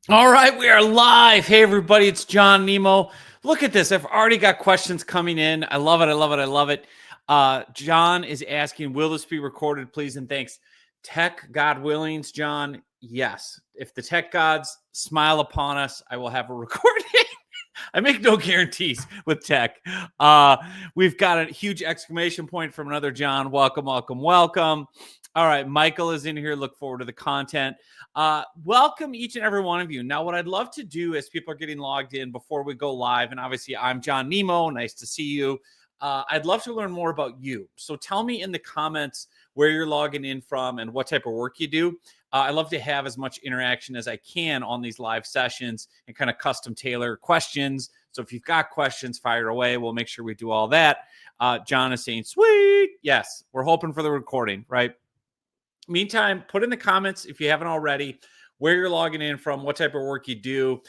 All right, we are live. Hey, everybody, it's John Nemo. Look at this. I've already got questions coming in. I love it. I love it. I love it. John is asking, will this be recorded, please? And thanks. Tech God willings, John. Yes. If the tech gods smile upon us, I will have a recording. I make no guarantees with tech. We've got a huge exclamation point from another John. Welcome, welcome, welcome. All right, Michael is in here. Look forward to the content. Welcome each and every one of you. Now, what I'd love to do as people are getting logged in before we go live, and obviously I'm John Nemo. Nice to see you. I'd love to learn more about you. So tell me in the comments where you're logging in from and what type of work you do. I love to have as much interaction as I can on these live sessions and kind of custom tailor questions. So if you've got questions, fire away. We'll make sure we do all that. John is saying, sweet. Yes, we're hoping for the recording, right? Meantime, put in the comments if you haven't already where you're logging in from, what type of work you do.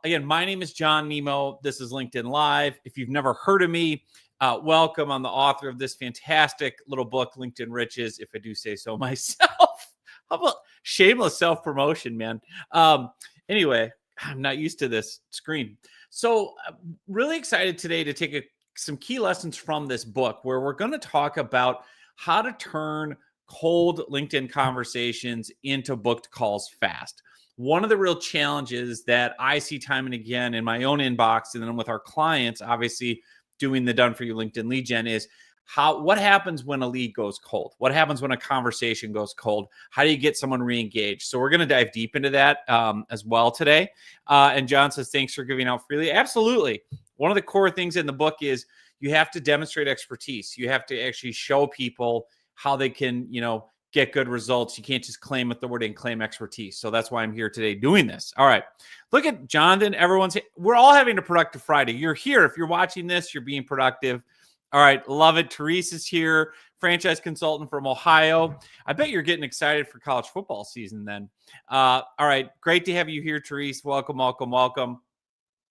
Again, my name is John Nemo. This is LinkedIn Live. If you've never heard of me, welcome. I'm the author of this fantastic little book, LinkedIn Riches, if I do say so myself. How about shameless self-promotion, man? Anyway, I'm not used to this screen. So really excited today to take some key lessons from this book where we're going to talk about how to turn cold LinkedIn conversations into booked calls fast. One of the real challenges that I see time and again in my own inbox and then with our clients, obviously doing the done for you LinkedIn lead gen, is what happens when a lead goes cold? What happens when a conversation goes cold? How do you get someone re-engaged? So we're going to dive deep into that as well today. And John says, thanks for giving out freely. Absolutely. One of the core things in the book is you have to demonstrate expertise. You have to actually show people how they can, get good results. You can't just claim authority and claim expertise. So that's why I'm here today doing this. All right. Look at Jonathan. We're all having a productive Friday. You're here. If you're watching this, you're being productive. All right. Love it. Therese is here, franchise consultant from Ohio. I bet you're getting excited for college football season then. All right. Great to have you here, Therese. Welcome, welcome, welcome.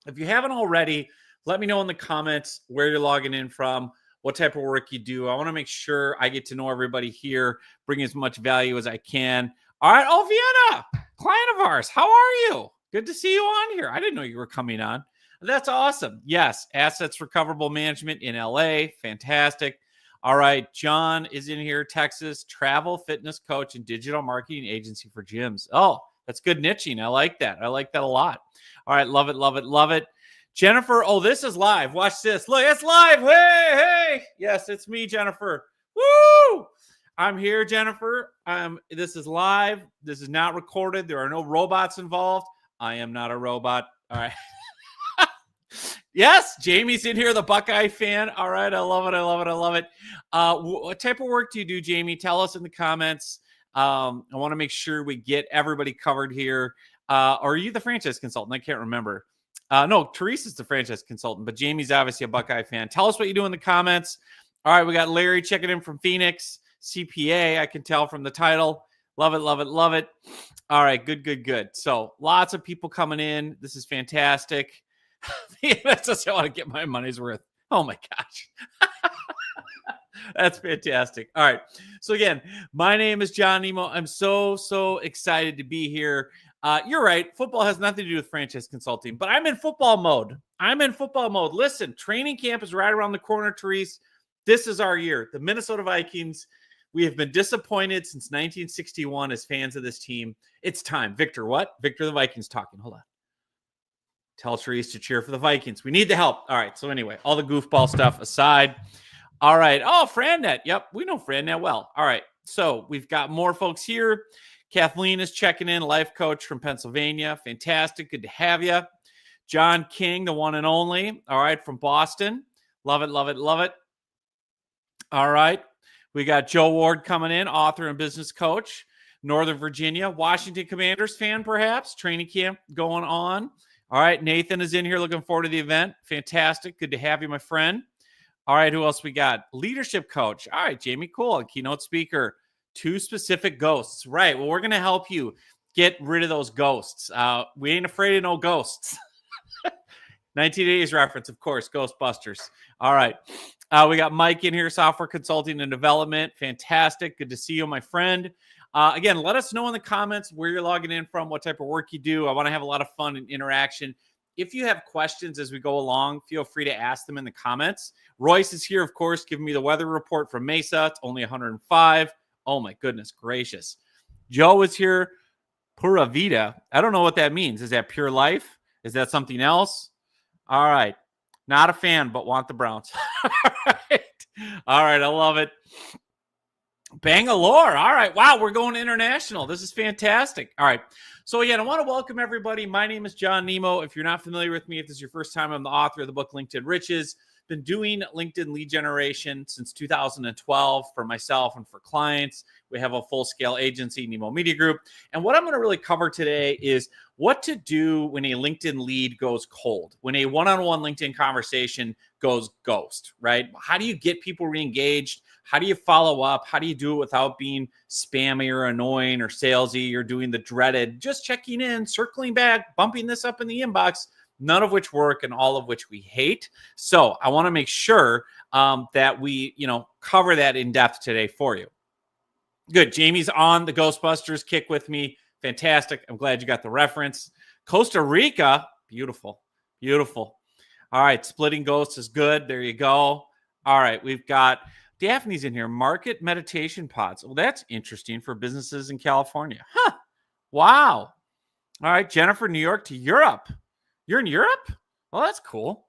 If you haven't already, let me know in the comments where you're logging in from, what type of work you do. I want to make sure I get to know everybody here, bring as much value as I can. All right. Oh, Vienna, client of ours. How are you? Good to see you on here. I didn't know you were coming on. That's awesome. Yes. Assets recoverable management in LA. Fantastic. All right. John is in here, Texas, travel fitness coach and digital marketing agency for gyms. Oh, that's good niching. I like that. I like that a lot. All right. Love it. Love it. Love it. Jennifer, oh, this is live. Watch this. Look, it's live. Hey. Yes, it's me, Jennifer. Woo! I'm here, Jennifer. This is live. This is not recorded. There are no robots involved. I am not a robot. All right. Yes, Jamie's in here, the Buckeye fan. All right. I love it. I love it. I love it. What type of work do you do, Jamie? Tell us in the comments. I want to make sure we get everybody covered here. Are you the franchise consultant? I can't remember. No, Teresa's the franchise consultant, but Jamie's obviously a Buckeye fan. Tell us what you do in the comments. All right, we got Larry checking in from Phoenix, CPA. I can tell from the title. Love it, love it, love it. All right, good. So lots of people coming in. This is fantastic. That's just I want to get my money's worth. Oh my gosh. That's fantastic. All right. So again, my name is John Nemo. I'm so excited to be here. You're right. Football has nothing to do with franchise consulting, but I'm in football mode. Listen, training camp is right around the corner, Therese. This is our year. The Minnesota Vikings. We have been disappointed since 1961 as fans of this team. It's time. Victor, what? Victor the Vikings talking. Hold on. Tell Therese to cheer for the Vikings. We need the help. All right. So anyway, all the goofball stuff aside. All right. Oh, FranNet. Yep. We know FranNet well. All right. So we've got more folks here. Kathleen is checking in, life coach from Pennsylvania. Fantastic. Good to have you. John King, the one and only. All right. From Boston. Love it, love it, love it. All right. We got Joe Ward coming in, author and business coach. Northern Virginia. Washington Commanders fan, perhaps. Training camp going on. All right. Nathan is in here. Looking forward to the event. Fantastic. Good to have you, my friend. All right. Who else we got? Leadership coach. All right. Jamie Cool, keynote speaker. 2 specific ghosts. Right. Well, we're going to help you get rid of those ghosts. We ain't afraid of no ghosts. 1980s reference, of course, Ghostbusters. All right. We got Mike in here, software consulting and development. Fantastic. Good to see you, my friend. Again, let us know in the comments where you're logging in from, what type of work you do. I want to have a lot of fun and interaction. If you have questions as we go along, feel free to ask them in the comments. Royce is here, of course, giving me the weather report from Mesa. It's only 105. Oh, my goodness gracious. Joe is here. Pura vida. I don't know what that means. Is that pure life? Is that something else? All right. Not a fan, but want the Browns. All right. I love it. Bangalore. All right. Wow. We're going international. This is fantastic. All right. So again, I want to welcome everybody. My name is John Nemo. If you're not familiar with me, if this is your first time, I'm the author of the book, LinkedIn Riches. Been doing LinkedIn lead generation since 2012 for myself and for clients. We have a full-scale agency, Nemo Media Group. And what I'm going to really cover today is what to do when a LinkedIn lead goes cold, when a one-on-one LinkedIn conversation goes ghost, right? How do you get people re-engaged? How do you follow up? How do you do it without being spammy or annoying or salesy or doing the dreaded, just checking in, circling back, bumping this up in the inbox, none of which work and all of which we hate. So I want to make sure that we, cover that in depth today for you. Good. Jamie's on the Ghostbusters kick with me. Fantastic. I'm glad you got the reference. Costa Rica. Beautiful. Beautiful. All right. Splitting ghosts is good. There you go. All right. We've got Daphne's in here. Market meditation pods. Well, that's interesting for businesses in California. Huh. Wow. All right. Jennifer, New York to Europe. You're in Europe? Well, that's cool.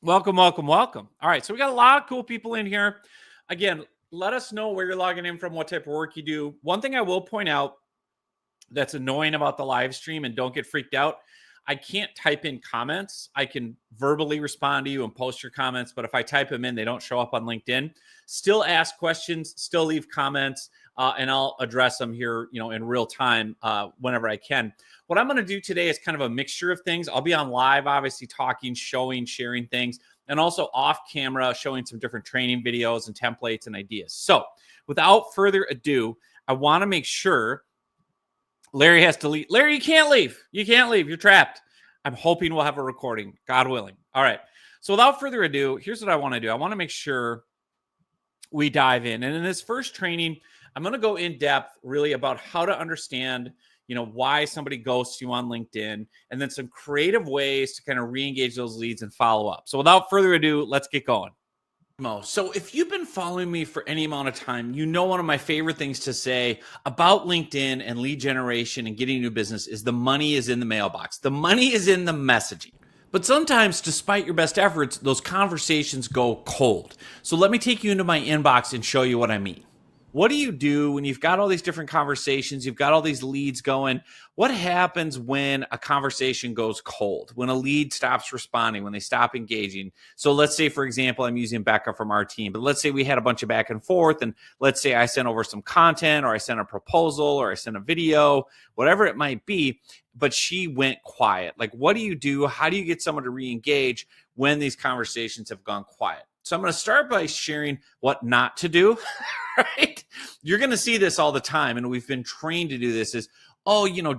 Welcome, welcome, welcome. All right. So we got a lot of cool people in here. Again, let us know where you're logging in from, what type of work you do. One thing I will point out that's annoying about the live stream, and don't get freaked out, I can't type in comments. I can verbally respond to you and post your comments, but if I type them in, they don't show up on LinkedIn. Still ask questions, still leave comments, and I'll address them here, in real time whenever I can. What I'm going to do today is kind of a mixture of things. I'll be on live, obviously, talking, showing, sharing things, and also off camera, showing some different training videos and templates and ideas. So without further ado, I want to make sure Larry has to leave. Larry, you can't leave. You can't leave. You're trapped. I'm hoping we'll have a recording, God willing. All right. So without further ado, here's what I want to do. I want to make sure we dive in. And in this first training, I'm going to go in depth really about how to understand, why somebody ghosts you on LinkedIn, and then some creative ways to kind of re-engage those leads and follow up. So without further ado, let's get going. So if you've been following me for any amount of time, one of my favorite things to say about LinkedIn and lead generation and getting new business is the money is in the mailbox. The money is in the messaging. But sometimes, despite your best efforts, those conversations go cold. So let me take you into my inbox and show you what I mean. What do you do when you've got all these different conversations, you've got all these leads going? What happens when a conversation goes cold, when a lead stops responding, when they stop engaging? So let's say, for example, I'm using Becca from our team, but let's say we had a bunch of back and forth, and let's say I sent over some content, or I sent a proposal, or I sent a video, whatever it might be, but she went quiet. Like, what do you do? How do you get someone to re-engage when these conversations have gone quiet? So I'm going to start by sharing what not to do, right? You're going to see this all the time, and we've been trained to do this is,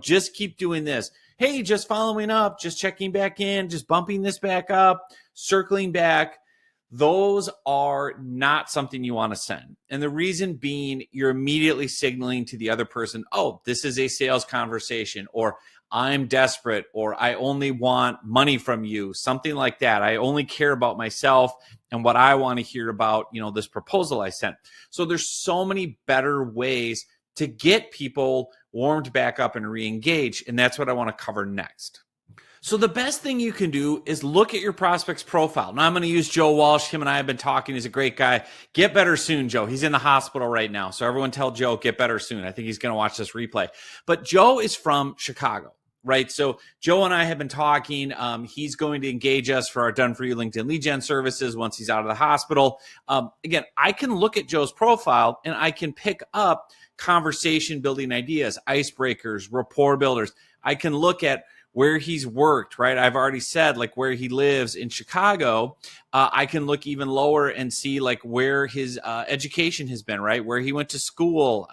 just keep doing this. Hey, just following up, just checking back in, just bumping this back up, circling back. Those are not something you want to send. And the reason being, you're immediately signaling to the other person, oh, this is a sales conversation, or I'm desperate, or I only want money from you, something like that. I only care about myself and what I want to hear about, this proposal I sent. So there's so many better ways to get people warmed back up and re-engage. And that's what I want to cover next. So the best thing you can do is look at your prospect's profile. Now I'm going to use Joe Walsh. Him and I have been talking. He's a great guy. Get better soon, Joe. He's in the hospital right now. So everyone tell Joe, get better soon. I think he's going to watch this replay. But Joe is from Chicago, right? So Joe and I have been talking. He's going to engage us for our Done For You LinkedIn lead gen services once he's out of the hospital. Again, I can look at Joe's profile and I can pick up conversation building ideas, icebreakers, rapport builders. I can look at where he's worked, right? I've already said like where he lives in Chicago. I can look even lower and see like where his education has been, right? Where he went to school,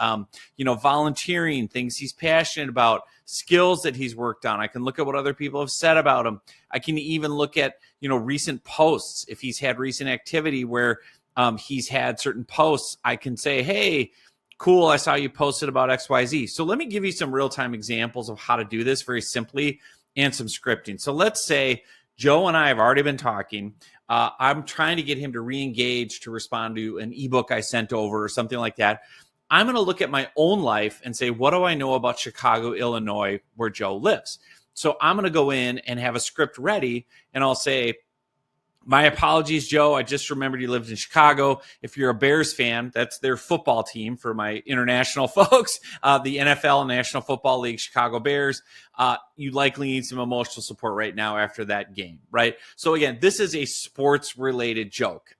volunteering, things he's passionate about, skills that he's worked on. I can look at what other people have said about him. I can even look at, recent posts. If he's had recent activity where he's had certain posts, I can say, hey, Cool, I saw you posted about XYZ. So let me give you some real-time examples of how to do this very simply and some scripting. So let's say Joe and I have already been talking. I'm trying to get him to re-engage to respond to an ebook I sent over or something like that. I'm going to look at my own life and say, what do I know about Chicago, Illinois, where Joe lives? So I'm going to go in and have a script ready, and I'll say, my apologies, Joe. I just remembered you lived in Chicago. If you're a Bears fan, that's their football team for my international folks, the NFL, National Football League, Chicago Bears. You likely need some emotional support right now after that game, right? So again, this is a sports-related joke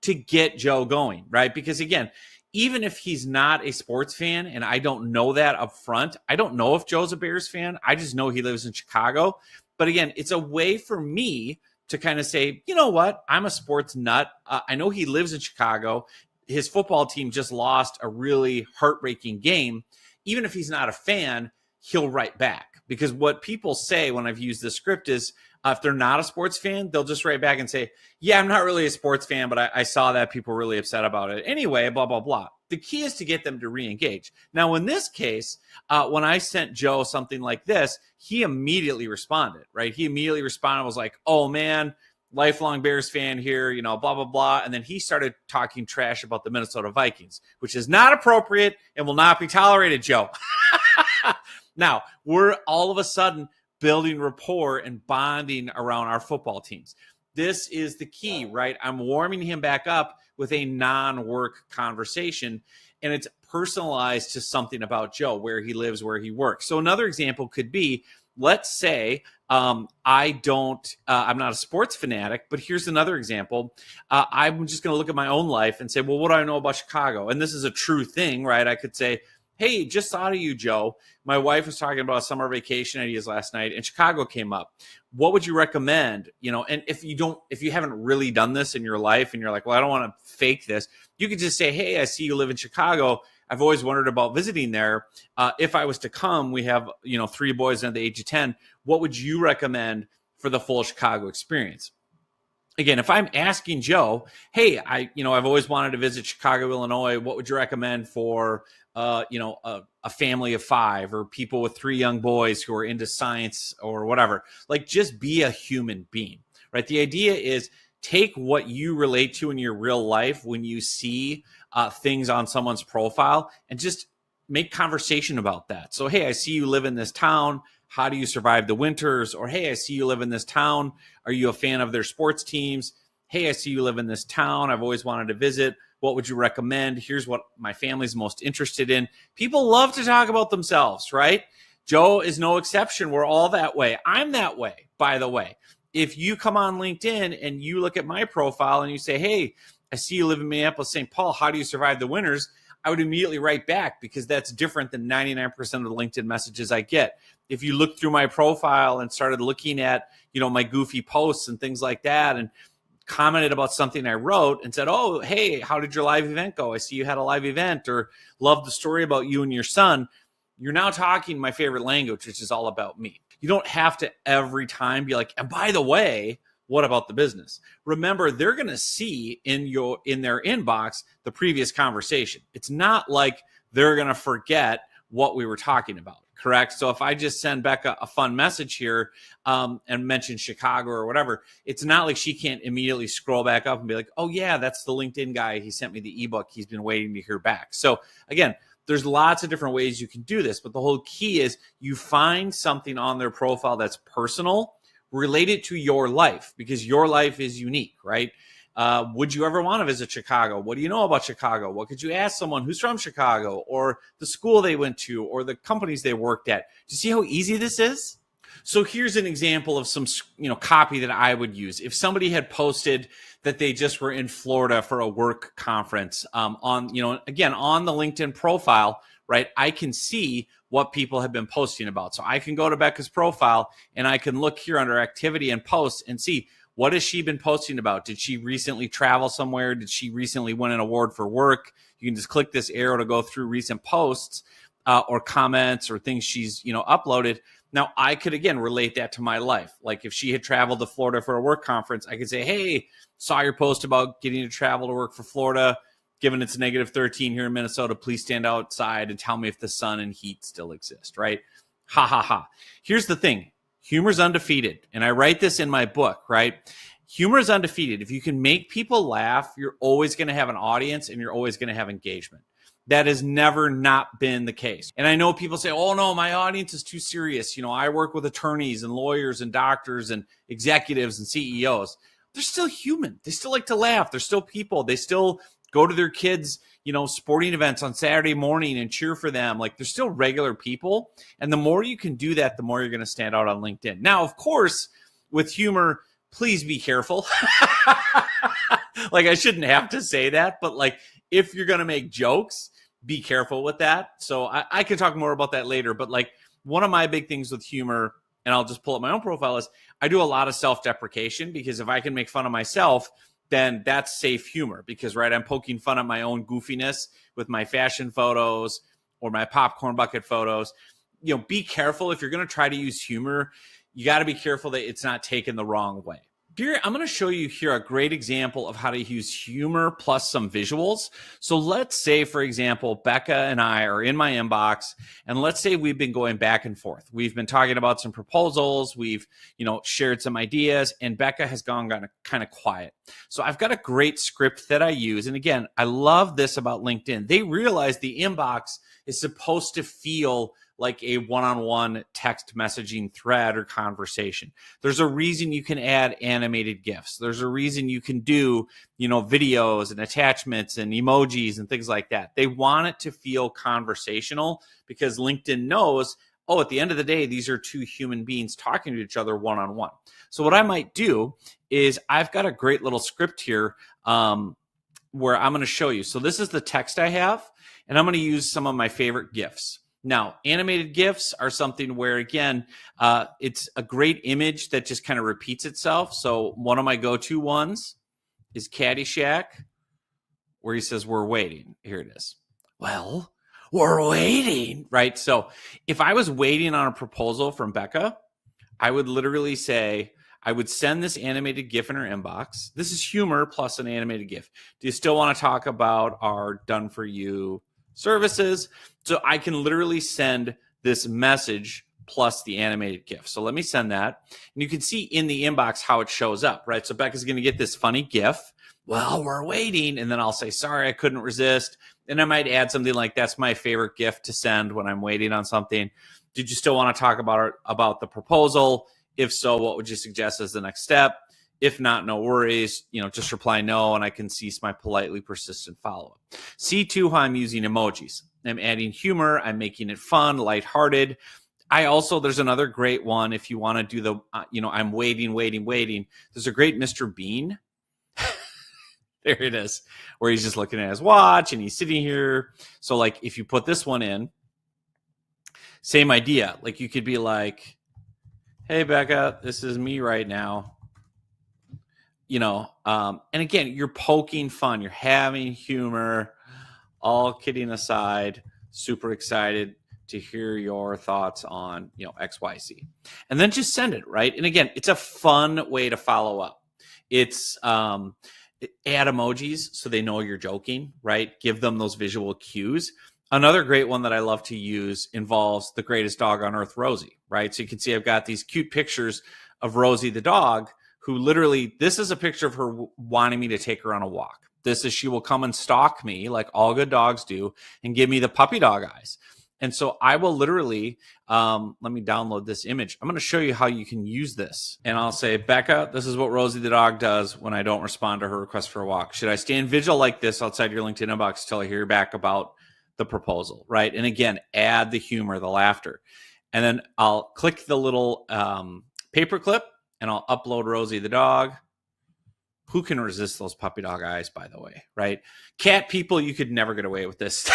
to get Joe going, right? Because again, even if he's not a sports fan and I don't know that up front, I don't know if Joe's a Bears fan. I just know he lives in Chicago. But again, it's a way for me to kind of say, you know what, I'm a sports nut. I know he lives in Chicago. His football team just lost a really heartbreaking game. Even if he's not a fan, he'll write back. Because what people say when I've used this script is, if they're not a sports fan, they'll just write back and say, yeah, I'm not really a sports fan, but I saw that people were really upset about it. Anyway, blah, blah, blah. The key is to get them to re-engage. Now, in this case, when I sent Joe something like this, he immediately responded, right? He immediately responded, was like, oh, man, lifelong Bears fan here, you know, blah, blah, blah. And then he started talking trash about the Minnesota Vikings, which is not appropriate and will not be tolerated, Joe. Now, we're all of a sudden building rapport and bonding around our football teams. This is the key, right? I'm warming him back up with a non-work conversation, and it's personalized to something about Joe, where he lives, where he works. So another example could be, let's say I'm not a sports fanatic, but here's another example. I'm just going to look at my own life and say, well, what do I know about Chicago? And this is a true thing, right? I could say, hey, just thought of you, Joe. My wife was talking about summer vacation ideas last night, and Chicago came up. What would you recommend? You know, and if you haven't really done this in your life and you're like, well, I don't want to fake this, you could just say, hey, I see you live in Chicago. I've always wondered about visiting there. If I was to come, we have, 3 boys under the age of 10. What would you recommend for the full Chicago experience? Again, if I'm asking Joe, hey, I've always wanted to visit Chicago, Illinois. What would you recommend for, a family of 5 or people with 3 young boys who are into science or whatever? Like, just be a human being, right? The idea is take what you relate to in your real life when you see things on someone's profile and just make conversation about that. So, hey, I see you live in this town. How do you survive the winters? Or, hey, I see you live in this town. Are you a fan of their sports teams? Hey, I see you live in this town. I've always wanted to visit. What would you recommend? Here's what my family's most interested in. People love to talk about themselves, right? Joe is no exception. We're all that way. I'm that way, by the way. If you come on LinkedIn and you look at my profile and you say, hey, I see you live in Minneapolis, St. Paul. How do you survive the winters? I would immediately write back, because that's different than 99% of the LinkedIn messages I get. If you look through my profile and started looking at, my goofy posts and things like that, and commented about something I wrote and said, oh, hey, how did your live event go? I see you had a live event, or love the story about you and your son. You're now talking my favorite language, which is all about me. You don't have to every time be like, and by the way, what about the business? Remember, they're going to see in their inbox the previous conversation. It's not like they're going to forget what we were talking about. Correct. So if I just send Becca a fun message here and mention Chicago or whatever, it's not like she can't immediately scroll back up and be like, oh, yeah, that's the LinkedIn guy. He sent me the ebook. He's been waiting to hear back. So again, there's lots of different ways you can do this. But the whole key is you find something on their profile that's personal, related to your life, because your life is unique, right? Would you ever want to visit Chicago? What do you know about Chicago? What could you ask someone who's from Chicago, or the school they went to, or the companies they worked at? Do you see how easy this is? So here's an example of some, copy that I would use. If somebody had posted that they just were in Florida for a work conference, again, on the LinkedIn profile, right, I can see what people have been posting about. So I can go to Becca's profile and I can look here under activity and posts and see, what has she been posting about? Did she recently travel somewhere? Did she recently win an award for work? You can just click this arrow to go through recent posts or comments or things she's, uploaded. Now, I could, again, relate that to my life. Like if she had traveled to Florida for a work conference, I could say, hey, saw your post about getting to travel to work for Florida. given it's negative 13 here in Minnesota, please stand outside and tell me if the sun and heat still exist, right? Ha ha ha. Here's the thing. Humor's undefeated. And I write this in my book, right? Humor is undefeated. If you can make people laugh, you're always going to have an audience and you're always going to have engagement. That has never not been the case. And I know people say, oh no, my audience is too serious. I work with attorneys and lawyers and doctors and executives and CEOs. They're still human. They still like to laugh. They're still people. They still go to their kids, sporting events on Saturday morning and cheer for them. Like, they're still regular people. And the more you can do that, the more you're going to stand out on LinkedIn. Now, of course, with humor, please be careful. Like, I shouldn't have to say that, but like, if you're going to make jokes, be careful with that. So I can talk more about that later, but like, one of my big things with humor, and I'll just pull up my own profile, is I do a lot of self-deprecation, because if I can make fun of myself, then that's safe humor, because, right, I'm poking fun at my own goofiness with my fashion photos or my popcorn bucket photos. Be careful. If you're going to try to use humor, you got to be careful that it's not taken the wrong way. Here, I'm going to show you here a great example of how to use humor plus some visuals. So let's say, for example, Becca and I are in my inbox, and let's say we've been going back and forth. We've been talking about some proposals. We've, shared some ideas, and Becca has gone kind of quiet. So I've got a great script that I use. And again, I love this about LinkedIn. They realize the inbox is supposed to feel like a one-on-one text messaging thread or conversation. There's a reason you can add animated GIFs. There's a reason you can do, videos and attachments and emojis and things like that. They want it to feel conversational, because LinkedIn knows, at the end of the day, these are two human beings talking to each other one-on-one. So what I might do is, I've got a great little script here where I'm going to show you. So this is the text I have, and I'm going to use some of my favorite GIFs. Now, animated GIFs are something where, again, it's a great image that just kind of repeats itself. So one of my go-to ones is Caddyshack, where he says, we're waiting. Here it is. Well, we're waiting, right? So if I was waiting on a proposal from Becca, I would literally say, I would send this animated GIF in her inbox. This is humor plus an animated GIF. Do you still want to talk about our done-for-you services? So I can literally send this message plus the animated GIF. So let me send that. And you can see in the inbox how it shows up, right? So Becca's going to get this funny GIF. Well, we're waiting. And then I'll say, sorry, I couldn't resist. And I might add something like, that's my favorite GIF to send when I'm waiting on something. Did you still want to talk about the proposal? If so, what would you suggest as the next step? If not, no worries. Just reply no, and I can cease my politely persistent follow-up. See, too, how I'm using emojis. I'm adding humor. I'm making it fun, lighthearted. There's another great one if you want to do the, I'm waiting. There's a great Mr. Bean. There it is, where he's just looking at his watch and he's sitting here. So like, if you put this one in, same idea. Like, you could be like, hey, Becca, this is me right now. And again, you're poking fun, you're having humor, all kidding aside, super excited to hear your thoughts on, XYZ. And then just send it, right? And again, it's a fun way to follow up. It's add emojis so they know you're joking, right? Give them those visual cues. Another great one that I love to use involves the greatest dog on earth, Rosie, right? So you can see I've got these cute pictures of Rosie the dog, who literally, this is a picture of her wanting me to take her on a walk. This is, she will come and stalk me like all good dogs do and give me the puppy dog eyes. And so I will literally, let me download this image. I'm going to show you how you can use this. And I'll say, Becca, this is what Rosie the dog does when I don't respond to her request for a walk. Should I stand vigil like this outside your LinkedIn inbox until I hear back about the proposal, right? And again, add the humor, the laughter. And then I'll click the little paperclip, and I'll upload Rosie the dog. Who can resist those puppy dog eyes, by the way, right? Cat people, you could never get away with this.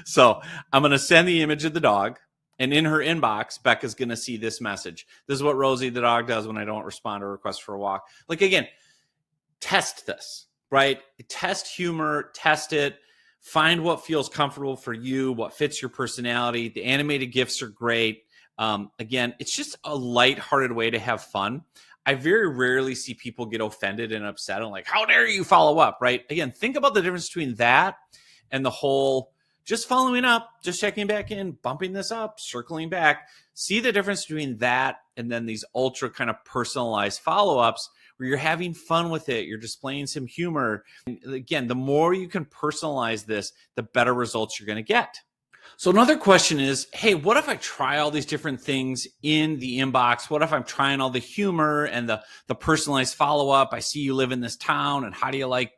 So I'm going to send the image of the dog, and in her inbox, Becca's going to see this message. This is what Rosie the dog does when I don't respond to a request for a walk. Like, again, test this, right? Test humor, test it. Find what feels comfortable for you, what fits your personality. The animated GIFs are great. Again, it's just a lighthearted way to have fun. I very rarely see people get offended and upset and like, how dare you follow up, right? Again, think about the difference between that and the whole just following up, just checking back in, bumping this up, circling back. See the difference between that and then these ultra kind of personalized follow-ups where you're having fun with it, you're displaying some humor. And again, the more you can personalize this, the better results you're going to get. So another question is, hey, what if I try all these different things in the inbox? What if I'm trying all the humor and the personalized follow-up? I see you live in this town, and how do you like,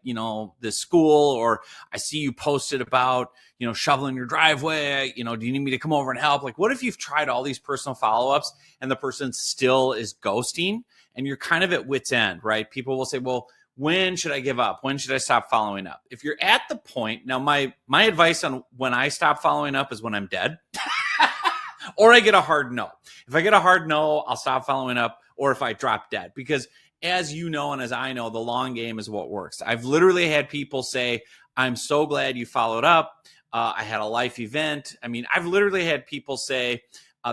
this school? Or I see you posted about, shoveling your driveway. Do you need me to come over and help? Like, what if you've tried all these personal follow-ups and the person still is ghosting and you're kind of at wit's end, right? People will say, well, when should I give up? When should I stop following up? If you're at the point, now my advice on when I stop following up is when I'm dead or I get a hard no. If I get a hard no, I'll stop following up, or if I drop dead, because as you know, and as I know, the long game is what works. I've literally had people say, I'm so glad you followed up. I had a life event. I mean, I've literally had people say,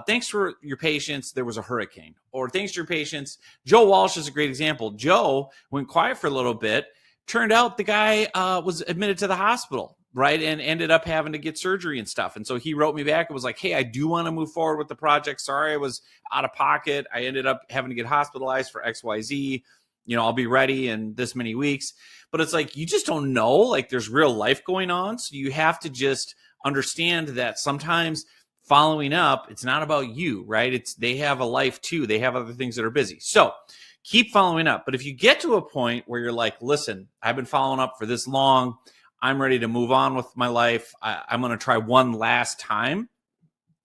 thanks for your patience. There was a hurricane. Or thanks for your patience. Joe Walsh is a great example. Joe went quiet for a little bit. Turned out the guy was admitted to the hospital, right? And ended up having to get surgery and stuff. And so he wrote me back and was like, hey, I do want to move forward with the project. Sorry, I was out of pocket. I ended up having to get hospitalized for XYZ. I'll be ready in this many weeks. But it's like, you just don't know. Like, there's real life going on. So you have to just understand that sometimes following up, it's not about you, right? They have a life too. They have other things that are busy. So keep following up. But if you get to a point where you're like, listen, I've been following up for this long, I'm ready to move on with my life, I'm going to try one last time.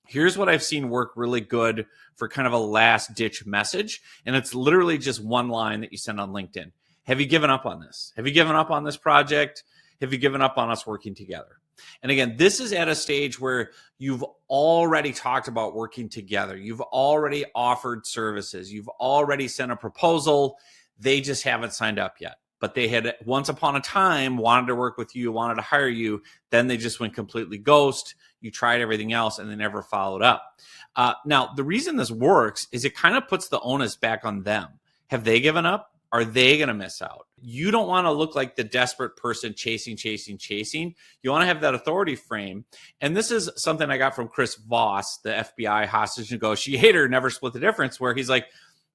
Here's what I've seen work really good for kind of a last ditch message. And it's literally just one line that you send on LinkedIn. Have you given up on this? Have you given up on this project? Have you given up on us working together? And again, this is at a stage where you've already talked about working together. You've already offered services. You've already sent a proposal. They just haven't signed up yet. But they had once upon a time wanted to work with you, wanted to hire you. Then they just went completely ghost. You tried everything else and they never followed up. Now, the reason this works is it kind of puts the onus back on them. Have they given up? Are they going to miss out? You don't want to look like the desperate person chasing. You want to have that authority frame. And this is something I got from Chris Voss, the FBI hostage negotiator, Never Split the Difference, where he's like,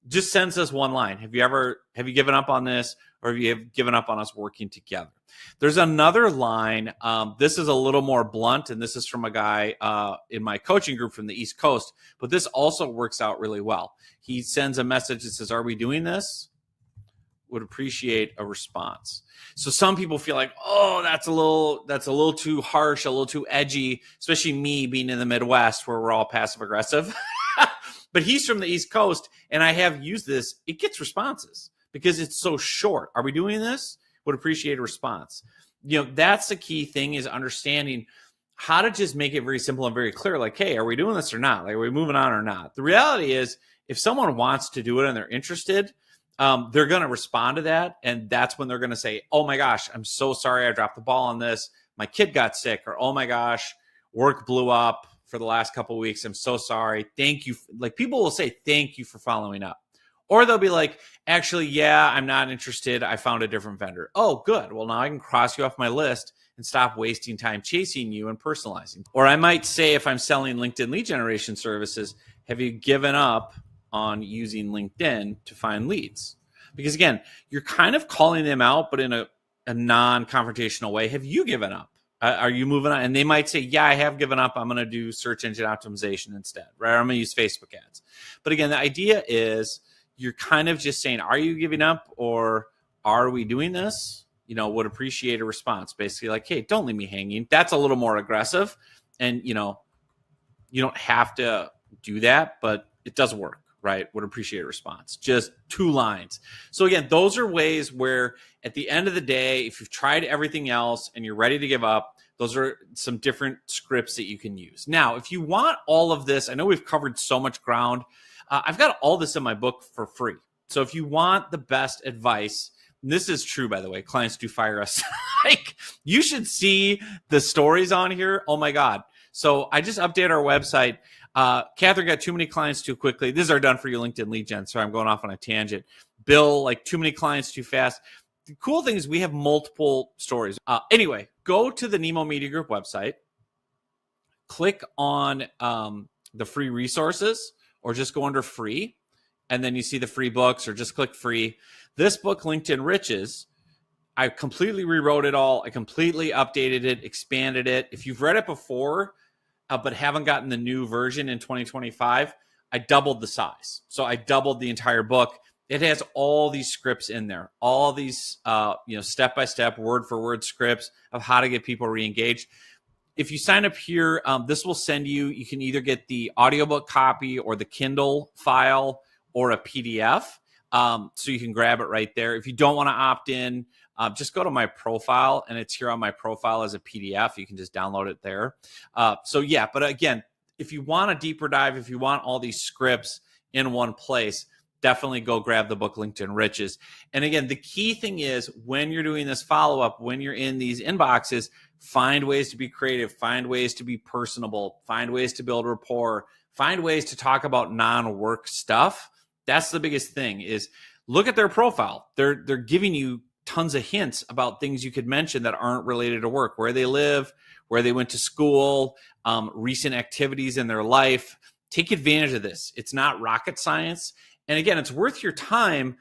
just sends us one line. Have you given up on this? Or have you given up on us working together? There's another line. This is a little more blunt, and this is from a guy in my coaching group from the East Coast, but this also works out really well. He sends a message that says, are we doing this? Would appreciate a response. So some people feel like, oh, that's a little too harsh, a little too edgy, especially me being in the Midwest where we're all passive aggressive. But he's from the East Coast, and I have used this. It gets responses because it's so short. Are we doing this? Would appreciate a response. That's the key thing, is understanding how to just make it very simple and very clear. Like, hey, are we doing this or not? Like, are we moving on or not? The reality is, if someone wants to do it and they're interested, they're going to respond to that. And that's when they're going to say, oh my gosh, I'm so sorry I dropped the ball on this. My kid got sick. Or, oh my gosh, work blew up for the last couple of weeks. I'm so sorry. Thank you. Like, people will say, thank you for following up. Or they'll be like, actually, yeah, I'm not interested. I found a different vendor. Oh, good. Well, now I can cross you off my list and stop wasting time chasing you and personalizing. Or I might say, if I'm selling LinkedIn lead generation services, have you given up on using LinkedIn to find leads? Because again, you're kind of calling them out, but in a non-confrontational way. Have you given up? Are you moving on? And they might say, yeah, I have given up. I'm going to do search engine optimization instead, right? I'm going to use Facebook ads. But again, the idea is you're kind of just saying, are you giving up, or are we doing this? Would appreciate a response. Basically like, hey, don't leave me hanging. That's a little more aggressive. And, you don't have to do that, but it does work. Right? Would appreciate a response. Just 2 lines. So again, those are ways where at the end of the day, if you've tried everything else and you're ready to give up, those are some different scripts that you can use. Now, if you want all of this, I know we've covered so much ground. I've got all this in my book for free. So if you want the best advice, and this is true, by the way, clients do fire us. Like, you should see the stories on here. Oh my God. So I just updated our website. Catherine got too many clients too quickly. These are done for your LinkedIn lead gen. Sorry, I'm going off on a tangent. Bill, like too many clients too fast. The cool thing is we have multiple stories. Anyway, go to the Nemo Media Group website, click on the free resources, or just go under free, and then you see the free books, or just click free. This book, LinkedIn Riches, I completely rewrote it all. I completely updated it, expanded it. If you've read it before, but haven't gotten the new version in 2025, I doubled the size. So I doubled the entire book. It has all these scripts in there, all these step-by-step, word-for-word scripts of how to get people re-engaged. If you sign up here, this will send you can either get the audiobook copy or the Kindle file or a PDF. So you can grab it right there. If you don't want to opt in, just go to my profile, and it's here on my profile as a PDF. You can just download it there. But again, if you want a deeper dive, if you want all these scripts in one place, definitely go grab the book LinkedIn Riches. And again, the key thing is when you're doing this follow-up, when you're in these inboxes, find ways to be creative, find ways to be personable, find ways to build rapport, find ways to talk about non-work stuff. That's the biggest thing is look at their profile. They're giving you tons of hints about things you could mention that aren't related to work, where they live, where they went to school, recent activities in their life. Take advantage of this. It's not rocket science. And again, it's worth your time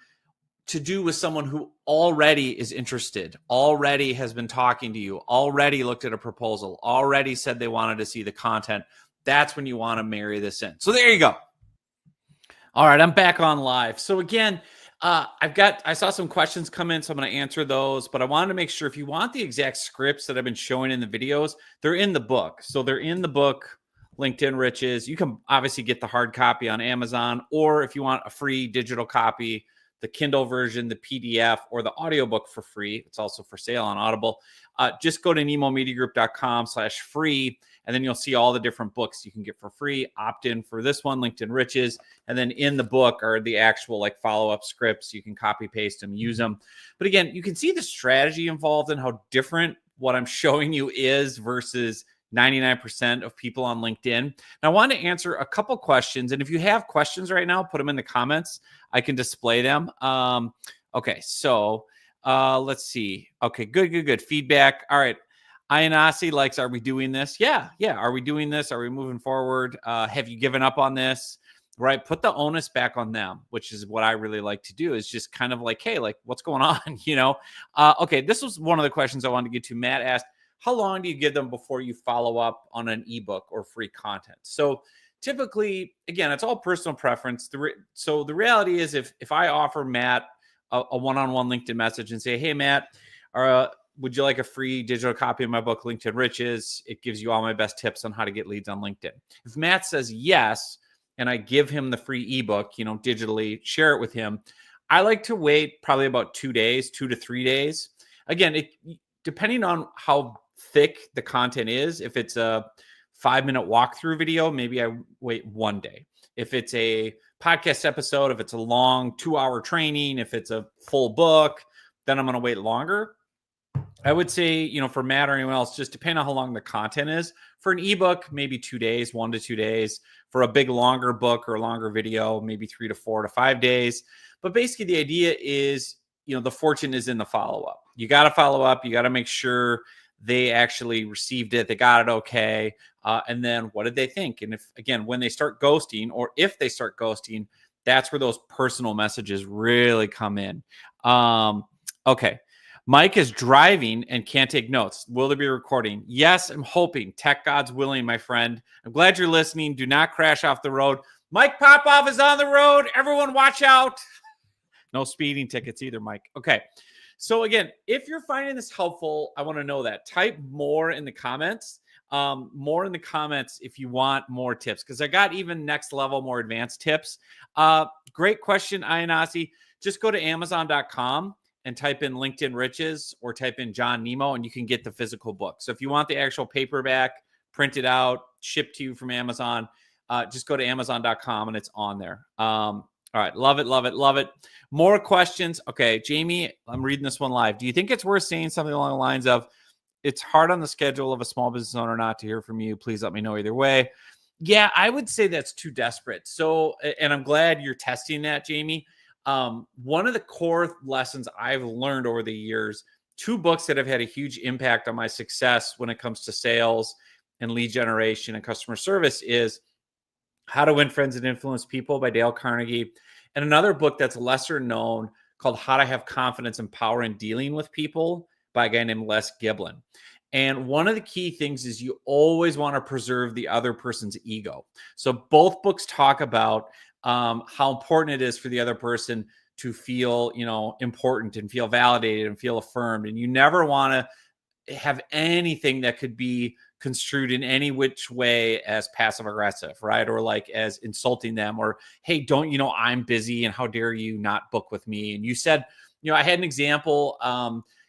to do with someone who already is interested, already has been talking to you, already looked at a proposal, already said they wanted to see the content. That's when you want to marry this in. So there you go. All right, I'm back on live. So again, I saw some questions come in, so I'm going to answer those, but I wanted to make sure if you want the exact scripts that I've been showing in the videos, they're in the book. So they're in the book, LinkedIn Riches. You can obviously get the hard copy on Amazon, or if you want a free digital copy, the Kindle version, the PDF, or the audiobook for free. It's also for sale on Audible. Just go to nemomediagroup.com/free, and then you'll see all the different books you can get for free. Opt in for this one, LinkedIn Riches. And then in the book are the actual like follow-up scripts. You can copy, paste them, use them. But again, you can see the strategy involved and how different what I'm showing you is versus 99% of people on LinkedIn. And I want to answer a couple questions. And if you have questions right now, put them in the comments. I can display them. Okay, so let's see. Okay, good. Feedback. All right. Ayanasi likes, are we doing this? Yeah. Are we doing this? Are we moving forward? Have you given up on this? Right. Put the onus back on them, which is what I really like to do, is just kind of like, hey, like what's going on? Okay. This was one of the questions I wanted to get to. Matt asked, how long do you give them before you follow up on an ebook or free content? So typically, again, it's all personal preference. So the reality is if I offer Matt a one-on-one LinkedIn message and say, hey, Matt, would you like a free digital copy of my book, LinkedIn Riches? It gives you all my best tips on how to get leads on LinkedIn. If Matt says yes, and I give him the free ebook, digitally, share it with him, I like to wait probably about 2 days, 2 to 3 days. Again, depending on how thick the content is, if it's a 5-minute walkthrough video, maybe I wait 1 day. If it's a podcast episode, if it's a long 2-hour training, if it's a full book, then I'm going to wait longer. I would say, for Matt or anyone else, just depending on how long the content is. For an ebook, maybe 2 days, 1 to 2 days. For a big longer book or a longer video, maybe 3 to 4 to 5 days. But basically the idea is, the fortune is in the follow-up. You got to follow up. You got to make sure they actually received it. They got it okay. And then what did they think? And when they start ghosting, or if they start ghosting, that's where those personal messages really come in. Okay. Mike is driving and can't take notes. Will there be a recording? Yes, I'm hoping. Tech God's willing, my friend. I'm glad you're listening. Do not crash off the road. Mike Popoff is on the road. Everyone watch out. No speeding tickets either, Mike. Okay. So again, if you're finding this helpful, I want to know that. Type more in the comments. More in the comments if you want more tips, because I got even next level, more advanced tips. Great question, Ayanasi. Just go to Amazon.com and type in LinkedIn Riches or type in John Nemo, and you can get the physical book. So if you want the actual paperback, printed out, shipped to you from Amazon, just go to Amazon.com and it's on there. All right. Love it. More questions. Okay. Jamie, I'm reading this one live. Do you think it's worth saying something along the lines of, it's hard on the schedule of a small business owner not to hear from you? Please let me know either way. Yeah, I would say that's too desperate. So, and I'm glad you're testing that, Jamie. One of the core lessons I've learned over the years, two books that have had a huge impact on my success when it comes to sales and lead generation and customer service is How to Win Friends and Influence People by Dale Carnegie, and another book that's lesser known called How to Have Confidence and Power in Dealing with People by a guy named Les Giblin. And one of the key things is you always want to preserve the other person's ego. So both books talk about how important it is for the other person to feel, important and feel validated and feel affirmed. And you never want to have anything that could be construed in any which way as passive aggressive, right? Or like as insulting them, or, hey, don't you know I'm busy and how dare you not book with me? And you said, I had an example,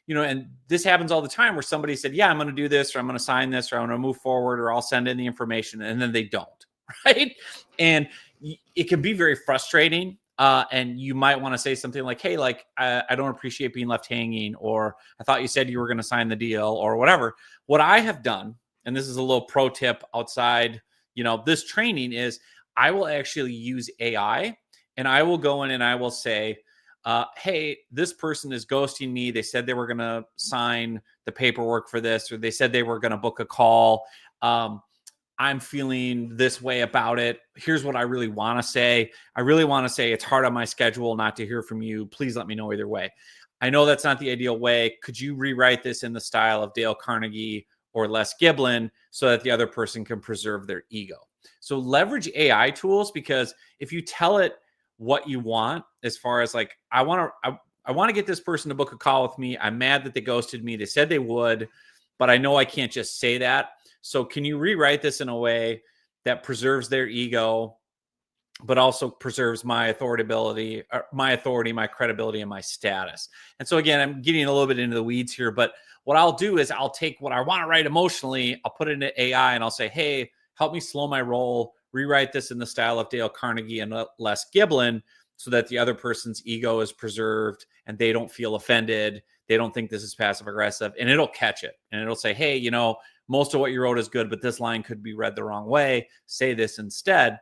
and this happens all the time where somebody said, yeah, I'm going to do this, or I'm going to sign this, or I'm going to move forward, or I'll send in the information, and then they don't, right? And it can be very frustrating. And you might want to say something like, hey, like, I don't appreciate being left hanging, or I thought you said you were going to sign the deal, or whatever. What I have done, and this is a little pro tip outside, this training, is I will actually use AI, and I will go in and I will say, hey, this person is ghosting me. They said they were going to sign the paperwork for this, or they said they were going to book a call. I'm feeling this way about it. Here's what I really want to say. I really want to say it's hard on my schedule not to hear from you. Please let me know either way. I know that's not the ideal way. Could you rewrite this in the style of Dale Carnegie or Les Giblin so that the other person can preserve their ego? So leverage AI tools, because if you tell it what you want, as far as like, I want to get this person to book a call with me. I'm mad that they ghosted me. They said they would, but I know I can't just say that. So can you rewrite this in a way that preserves their ego, but also preserves my authority, my credibility, and my status? And so again, I'm getting a little bit into the weeds here, but what I'll do is I'll take what I want to write emotionally, I'll put it into AI, and I'll say, hey, help me slow my roll, rewrite this in the style of Dale Carnegie and Les Giblin so that the other person's ego is preserved and they don't feel offended. They don't think this is passive aggressive, and it'll catch it. And it'll say, hey, most of what you wrote is good, but this line could be read the wrong way. Say this instead.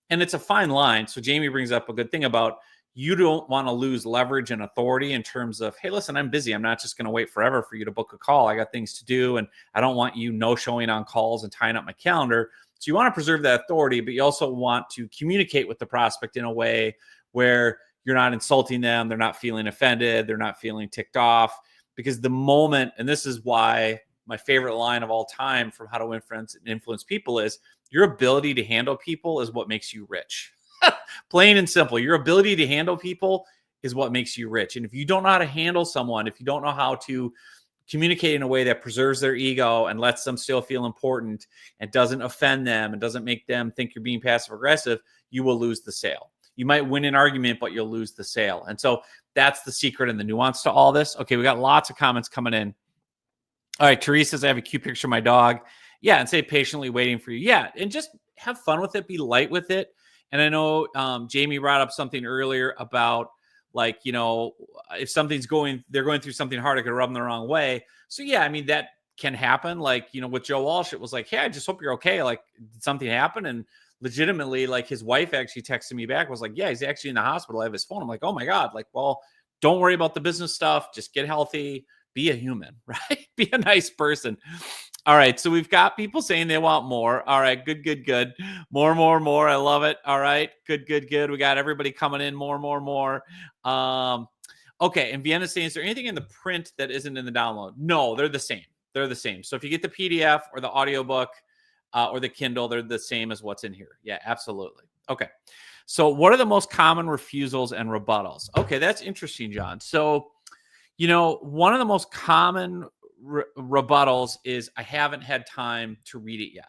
And it's a fine line. So Jamie brings up a good thing about, you don't want to lose leverage and authority in terms of, hey, listen, I'm busy. I'm not just going to wait forever for you to book a call. I got things to do, and I don't want you no showing on calls and tying up my calendar. So you want to preserve that authority, but you also want to communicate with the prospect in a way where you're not insulting them. They're not feeling offended. They're not feeling ticked off. Because the moment, and this is why my favorite line of all time from How to Win Friends and Influence People is, your ability to handle people is what makes you rich. Plain and simple. Your ability to handle people is what makes you rich. And if you don't know how to handle someone, if you don't know how to communicate in a way that preserves their ego and lets them still feel important and doesn't offend them and doesn't make them think you're being passive aggressive, you will lose the sale. You might win an argument, but you'll lose the sale. And so that's the secret and the nuance to all this. Okay, we got lots of comments coming in. All right, Teresa says, I have a cute picture of my dog. Yeah, and say patiently waiting for you. Yeah, and just have fun with it. Be light with it. And I know Jamie brought up something earlier about, like, if they're going through something hard, it could rub them the wrong way. So yeah, I mean, that can happen. Like, with Joe Walsh, it was like, hey, I just hope you're okay. Like, did something happen? And legitimately, like, his wife actually texted me back, was like, yeah, he's actually in the hospital. I have his phone. I'm like, oh my God. Like, well, don't worry about the business stuff. Just get healthy. Be a human, right? Be a nice person. All right. So we've got people saying they want more. All right. Good. More. I love it. All right. Good. We got everybody coming in. More. Okay. And Vienna's saying, is there anything in the print that isn't in the download? No, they're the same. So if you get the PDF or the audiobook or the Kindle, they're the same as what's in here. Yeah, absolutely. Okay. So what are the most common refusals and rebuttals? Okay. That's interesting, John. So, one of the most common rebuttals is, I haven't had time to read it yet.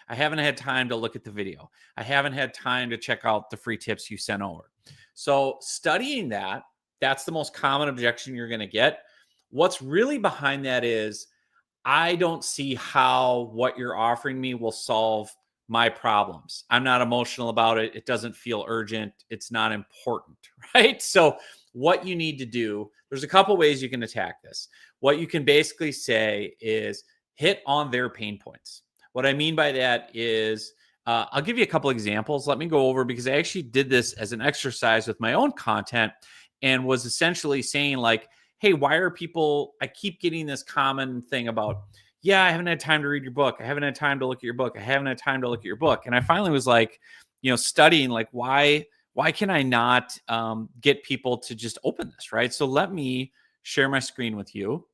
I haven't had time to look at the video. I haven't had time to check out the free tips you sent over. So studying that's the most common objection you're going to get. What's really behind that is, I don't see how what you're offering me will solve my problems. I'm not emotional about it. It doesn't feel urgent. It's not important, right? So what you need to do, there's a couple ways you can attack this. What you can basically say is hit on their pain points. What I mean by that is, I'll give you a couple examples. Let me go over, because I actually did this as an exercise with my own content and was essentially saying like, hey, why are people, I keep getting this common thing about, yeah, I haven't had time to read your book. I haven't had time to look at your book. I haven't had time to look at your book. And I finally was like, studying like, why can I not get people to just open this, right? So let me share my screen with you.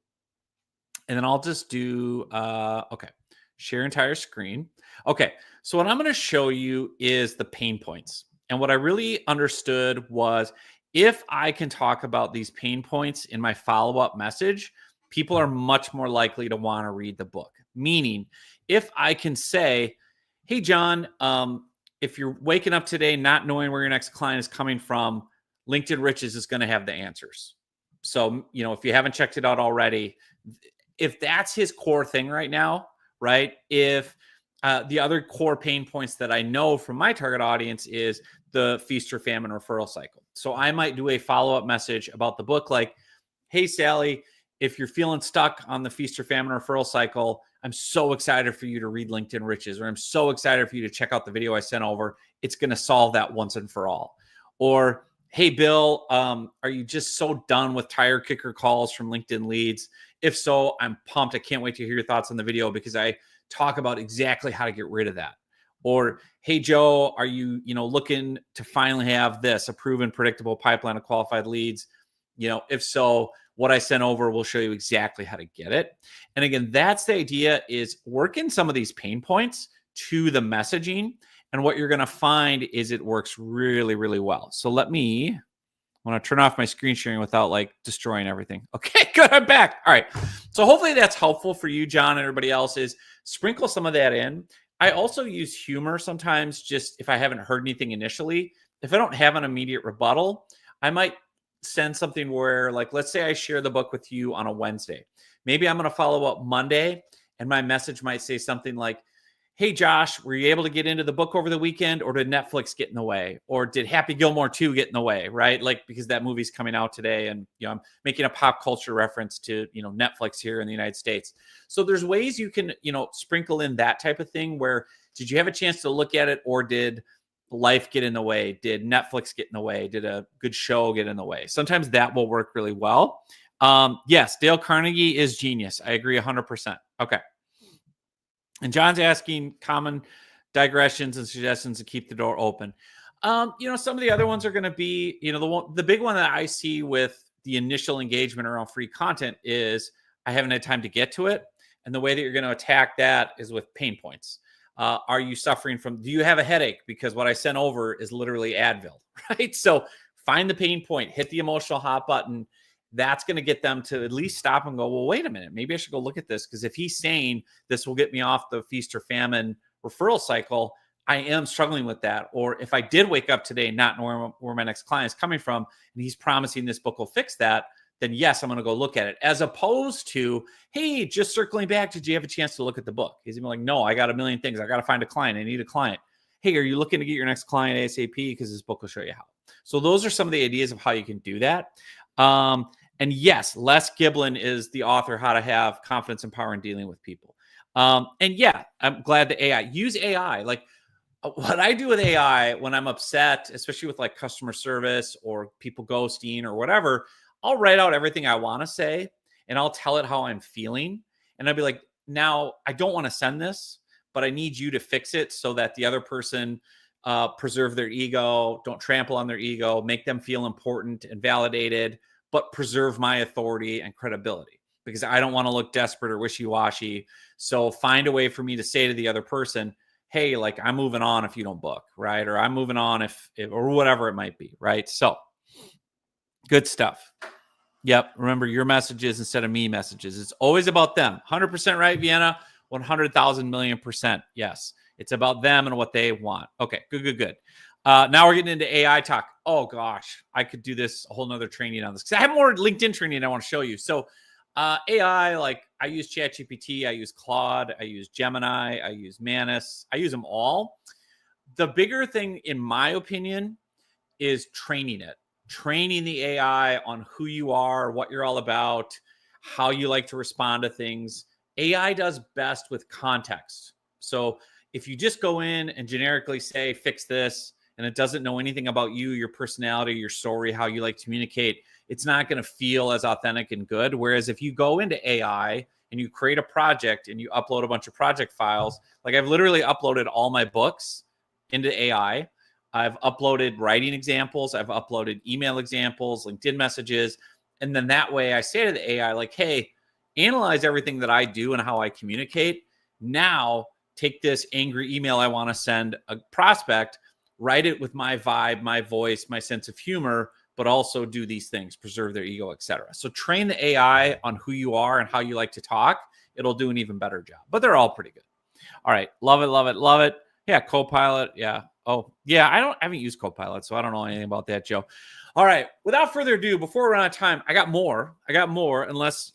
And then I'll just do, okay, share entire screen. Okay, so what I'm going to show you is the pain points. And what I really understood was, if I can talk about these pain points in my follow-up message, people are much more likely to want to read the book. Meaning, if I can say, hey, John, if you're waking up today not knowing where your next client is coming from, LinkedIn Riches is going to have the answers. So, if you haven't checked it out already, if that's his core thing right now, right? If the other core pain points that I know from my target audience is the feast or famine referral cycle. So I might do a follow-up message about the book like, hey, Sally, if you're feeling stuck on the feast or famine referral cycle, I'm so excited for you to read LinkedIn Riches, or I'm so excited for you to check out the video I sent over. It's going to solve that once and for all. Or, hey, Bill, are you just so done with tire kicker calls from LinkedIn leads? If so, I'm pumped. I can't wait to hear your thoughts on the video, because I talk about exactly how to get rid of that. Or, hey, Joe, are you, looking to finally have this, a proven, predictable pipeline of qualified leads? If so, what I sent over will show you exactly how to get it. And again, that's the idea, is working some of these pain points to the messaging. And what you're going to find is it works really, really well. So I want to turn off my screen sharing without like destroying everything. Okay, good. I'm back. All right. So hopefully that's helpful for you, John, and everybody else. Is sprinkle some of that in. I also use humor sometimes, just if I haven't heard anything initially. If I don't have an immediate rebuttal, I might send something where, like, let's say I share the book with you on a Wednesday. Maybe I'm going to follow up Monday, and my message might say something like, hey, Josh, were you able to get into the book over the weekend, or did Netflix get in the way? Or did Happy Gilmore 2 get in the way, right? Like, because that movie's coming out today, and, I'm making a pop culture reference to, Netflix here in the United States. So there's ways you can, sprinkle in that type of thing where, did you have a chance to look at it, or did life get in the way? Did Netflix get in the way? Did a good show get in the way? Sometimes that will work really well. Yes, Dale Carnegie is genius. I agree 100%. Okay. And John's asking common digressions and suggestions to keep the door open. Some of the other ones are going to be, the big one that I see with the initial engagement around free content is, I haven't had time to get to it. And the way that you're going to attack that is with pain points. Are you suffering from, do you have a headache? Because what I sent over is literally Advil, right? So find the pain point, hit the emotional hot button. That's going to get them to at least stop and go, well, wait a minute, maybe I should go look at this. Because if he's saying this will get me off the feast or famine referral cycle, I am struggling with that. Or if I did wake up today not knowing where my next client is coming from, and he's promising this book will fix that, then yes, I'm going to go look at it. As opposed to, hey, just circling back, did you have a chance to look at the book? He's going to be like, no, I got a million things. I got to find a client. I need a client. Hey, are you looking to get your next client ASAP? Because this book will show you how. So those are some of the ideas of how you can do that. And yes, Les Giblin is the author, How to Have Confidence and Power in Dealing with People. And yeah, I'm glad the AI, use AI. Like, what I do with AI when I'm upset, especially with like customer service or people ghosting or whatever, I'll write out everything I want to say, and I'll tell it how I'm feeling. And I'll be like, now I don't want to send this, but I need you to fix it so that the other person preserve their ego, don't trample on their ego, make them feel important and validated, but preserve my authority and credibility, because I don't want to look desperate or wishy-washy. So find a way for me to say to the other person, hey, like, I'm moving on if you don't book, right? Or I'm moving on if or whatever it might be, right? So good stuff. Yep. Remember, your messages instead of me messages. It's always about them. 100% right, Vienna. 100,000 million %. Yes. It's about them and what they want. Okay. Good. Now we're getting into AI talk. Oh gosh, I could do this a whole nother training on this, because I have more LinkedIn training I want to show you. So AI, like, I use ChatGPT, I use Claude, I use Gemini, I use Manus, I use them all. The bigger thing, in my opinion, is training the AI on who you are, what you're all about, how you like to respond to things. AI does best with context. So if you just go in and generically say, fix this, and it doesn't know anything about you, your personality, your story, how you like to communicate, it's not going to feel as authentic and good. Whereas if you go into AI and you create a project and you upload a bunch of project files, like I've literally uploaded all my books into AI. I've uploaded writing examples. I've uploaded email examples, LinkedIn messages. And then that way I say to the AI, like, hey, analyze everything that I do and how I communicate. Now take this angry email I want to send a prospect, write it with my vibe, my voice, my sense of humor, but also do these things, preserve their ego, etc. So train the AI on who you are and how you like to talk. It'll do an even better job, but they're all pretty good. All right. Love it. Love it. Love it. Yeah. Copilot. Yeah. Oh yeah. I haven't used Copilot, so I don't know anything about that, Joe. All right. Without further ado, before we run out of time, I got more, unless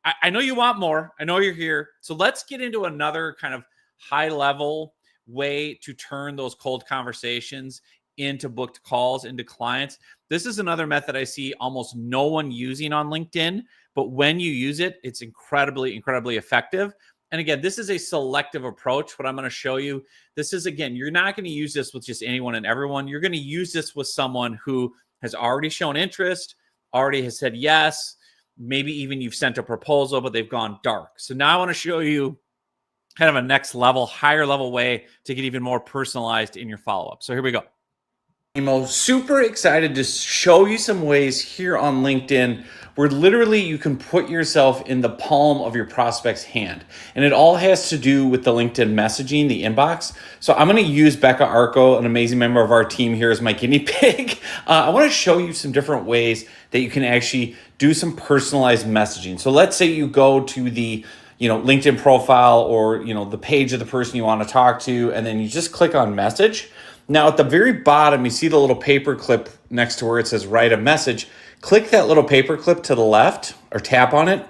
I know you want more. I know you're here. So let's get into another kind of high level way to turn those cold conversations into booked calls, into clients. This is another method I see almost no one using on LinkedIn, but when you use it, it's incredibly, incredibly effective. And again, this is a selective approach. What I'm going to show you, this is, again, you're not going to use this with just anyone and everyone. You're going to use this with someone who has already shown interest, already has said yes. Maybe even you've sent a proposal, but they've gone dark. So now I want to show you kind of a next level, higher level way to get even more personalized in your follow-up. So here we go. I'm super excited to show you some ways here on LinkedIn where literally you can put yourself in the palm of your prospect's hand. And it all has to do with the LinkedIn messaging, the inbox. So I'm going to use Becca Arco, an amazing member of our team here, as my guinea pig. I want to show you some different ways that you can actually do some personalized messaging. So let's say you go to the LinkedIn profile or the page of the person you want to talk to, and then you just click on message. Now at the very bottom, you see the little paper clip next to where it says write a message. Click that little paper clip to the left or tap on it.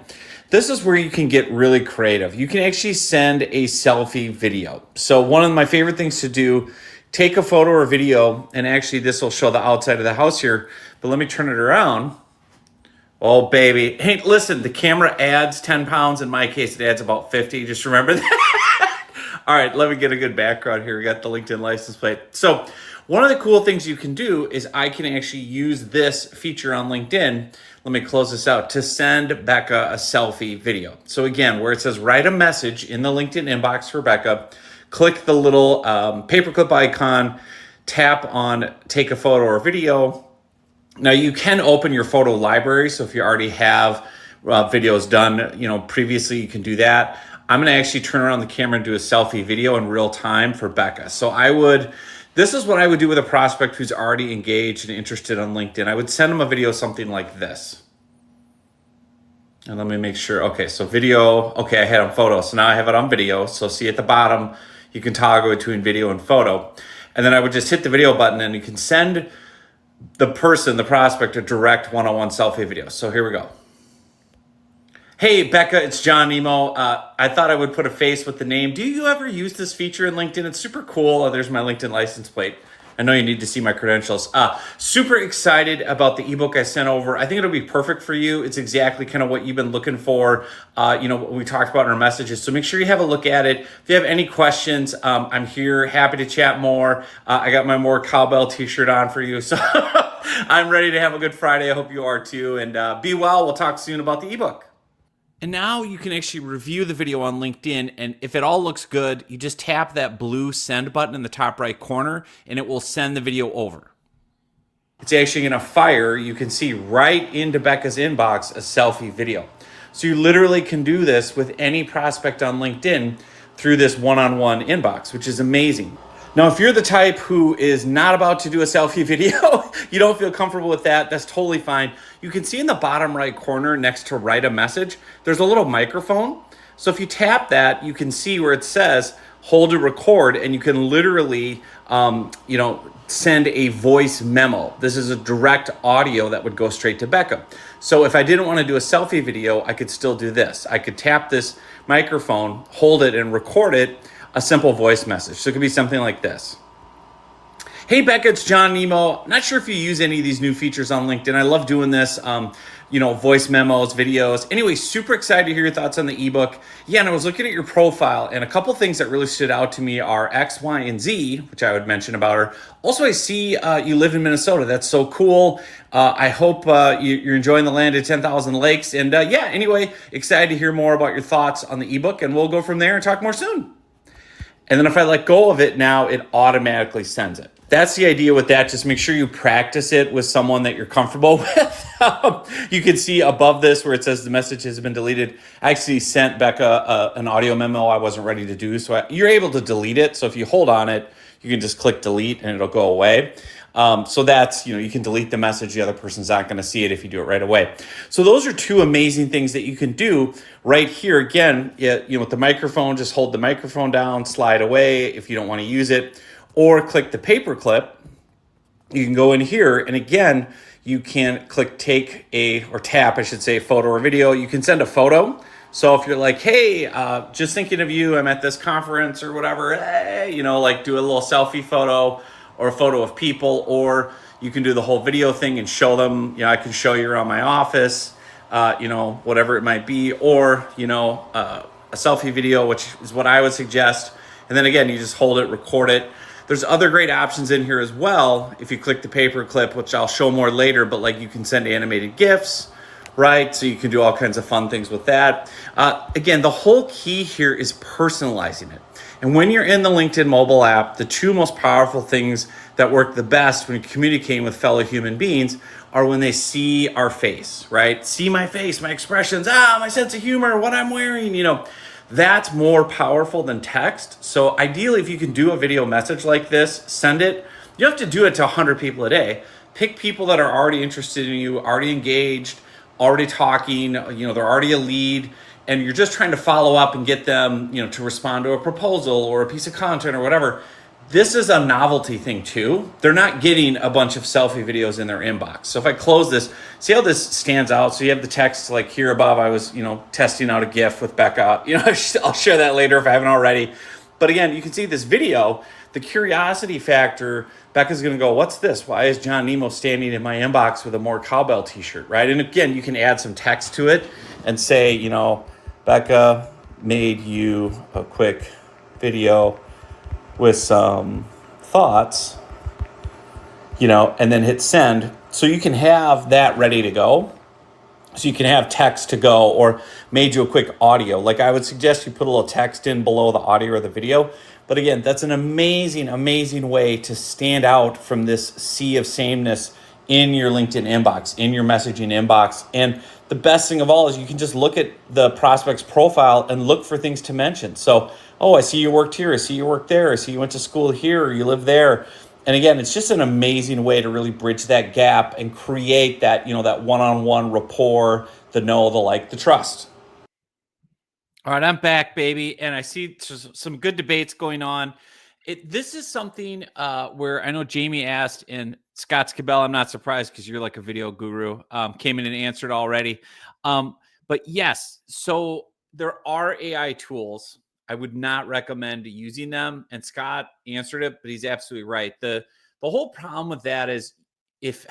This is where you can get really creative. You can actually send a selfie video. So one of my favorite things to do, take a photo or video, and actually this will show the outside of the house here, but let me turn it around. Oh, baby. Hey, listen, the camera adds 10 pounds. In my case, it adds about 50. Just remember that. All right, let me get a good background here. We got the LinkedIn license plate. So one of the cool things you can do is I can actually use this feature on LinkedIn. Let me close this out to send Becca a selfie video. So again, where it says write a message in the LinkedIn inbox for Becca, click the little paperclip icon, tap on take a photo or video. Now you can open your photo library. So if you already have videos done, previously, you can do that. I'm going to actually turn around the camera and do a selfie video in real time for Becca. So this is what I would do with a prospect who's already engaged and interested on LinkedIn. I would send them a video, something like this. And let me make sure. Okay, so video. Okay, I had on photo. So now I have it on video. So see at the bottom, you can toggle between video and photo. And then I would just hit the video button and you can send the prospect, a direct one-on-one selfie video. So here we go. Hey, Becca, it's John Nemo. I thought I would put a face with the name. Do you ever use this feature in LinkedIn? It's super cool. Oh, there's my LinkedIn license plate. I know you need to see my credentials. Super excited about the ebook I sent over. I think it'll be perfect for you. It's exactly kind of what you've been looking for, what we talked about in our messages. So make sure you have a look at it. If you have any questions, I'm here, happy to chat more. I got my more cowbell t-shirt on for you. So I'm ready to have a good Friday. I hope you are too. And be well. We'll talk soon about the ebook. And now you can actually review the video on LinkedIn, and if it all looks good, you just tap that blue send button in the top right corner, and it will send the video over. It's actually going to fire, you can see right into Becca's inbox, a selfie video. So you literally can do this with any prospect on LinkedIn through this one-on-one inbox, which is amazing. Now, if you're the type who is not about to do a selfie video, you don't feel comfortable with that, that's totally fine. You can see in the bottom right corner next to write a message, there's a little microphone. So if you tap that, you can see where it says hold to record, and you can literally, send a voice memo. This is a direct audio that would go straight to Becca. So if I didn't want to do a selfie video, I could still do this. I could tap this microphone, hold it, and record it, a simple voice message. So it could be something like this. Hey, Becca, it's John Nemo. Not sure if you use any of these new features on LinkedIn. I love doing this, voice memos, videos. Anyway, super excited to hear your thoughts on the ebook. Yeah, and I was looking at your profile, and a couple things that really stood out to me are X, Y, and Z, which I would mention about her. Also, I see you live in Minnesota. That's so cool. I hope you're enjoying the land of 10,000 lakes. And anyway, excited to hear more about your thoughts on the ebook, and we'll go from there and talk more soon. And then if I let go of it now, it automatically sends it. That's the idea with that. Just make sure you practice it with someone that you're comfortable with. You can see above this where it says the message has been deleted. I actually sent Becca an audio memo I wasn't ready to do. So you're able to delete it. So if you hold on it, you can just click delete and it'll go away. So that's, you can delete the message. The other person's not going to see it if you do it right away. So those are two amazing things that you can do right here. Again, with the microphone, just hold the microphone down, slide away if you don't want to use it, or click the paperclip. You can go in here, and again, you can click tap, I should say, photo or video. You can send a photo. So if you're like, hey, just thinking of you, I'm at this conference or whatever, hey, do a little selfie photo or a photo of people, or you can do the whole video thing and show them, I can show you around my office, whatever it might be, or, a selfie video, which is what I would suggest. And then again, you just hold it, record it. There's other great options in here as well. If you click the paperclip, which I'll show more later, but you can send animated GIFs, right? So you can do all kinds of fun things with that. Again, the whole key here is personalizing it. And when you're in the LinkedIn mobile app, the two most powerful things that work the best when you're communicating with fellow human beings are when they see our face, right? See my face, my expressions, my sense of humor, what I'm wearing, that's more powerful than text. So ideally, if you can do a video message like this, send it. You don't have to do it to 100 people a day. Pick people that are already interested in you, already engaged, already talking, they're already a lead, and you're just trying to follow up and get them, to respond to a proposal or a piece of content or whatever. This is a novelty thing too. They're not getting a bunch of selfie videos in their inbox. So if I close this, see how this stands out? So you have the text here above. I was, testing out a GIF with Becca. I'll share that later if I haven't already. But again, you can see this video, the curiosity factor. Becca's going to go, what's this? Why is John Nemo standing in my inbox with a more cowbell t-shirt, right? And again, you can add some text to it and say, Becca made you a quick video with some thoughts, and then hit send. So you can have that ready to go. So you can have text to go, or made you a quick audio. I would suggest you put a little text in below the audio or the video. But again, that's an amazing, amazing way to stand out from this sea of sameness in your LinkedIn inbox, in your messaging inbox. And the best thing of all is you can just look at the prospect's profile and look for things to mention. So, I see you worked here. I see you worked there. I see you went to school here, or you live there. And again, it's just an amazing way to really bridge that gap and create that, that one-on-one rapport, the know, the like, the trust. All right, I'm back, baby. And I see some good debates going on. This is something where I know Jamie asked, and Scott Scabell, I'm not surprised because you're like a video guru, came in and answered already. But yes, so there are AI tools. I would not recommend using them. And Scott answered it, but he's absolutely right. The whole problem with that is if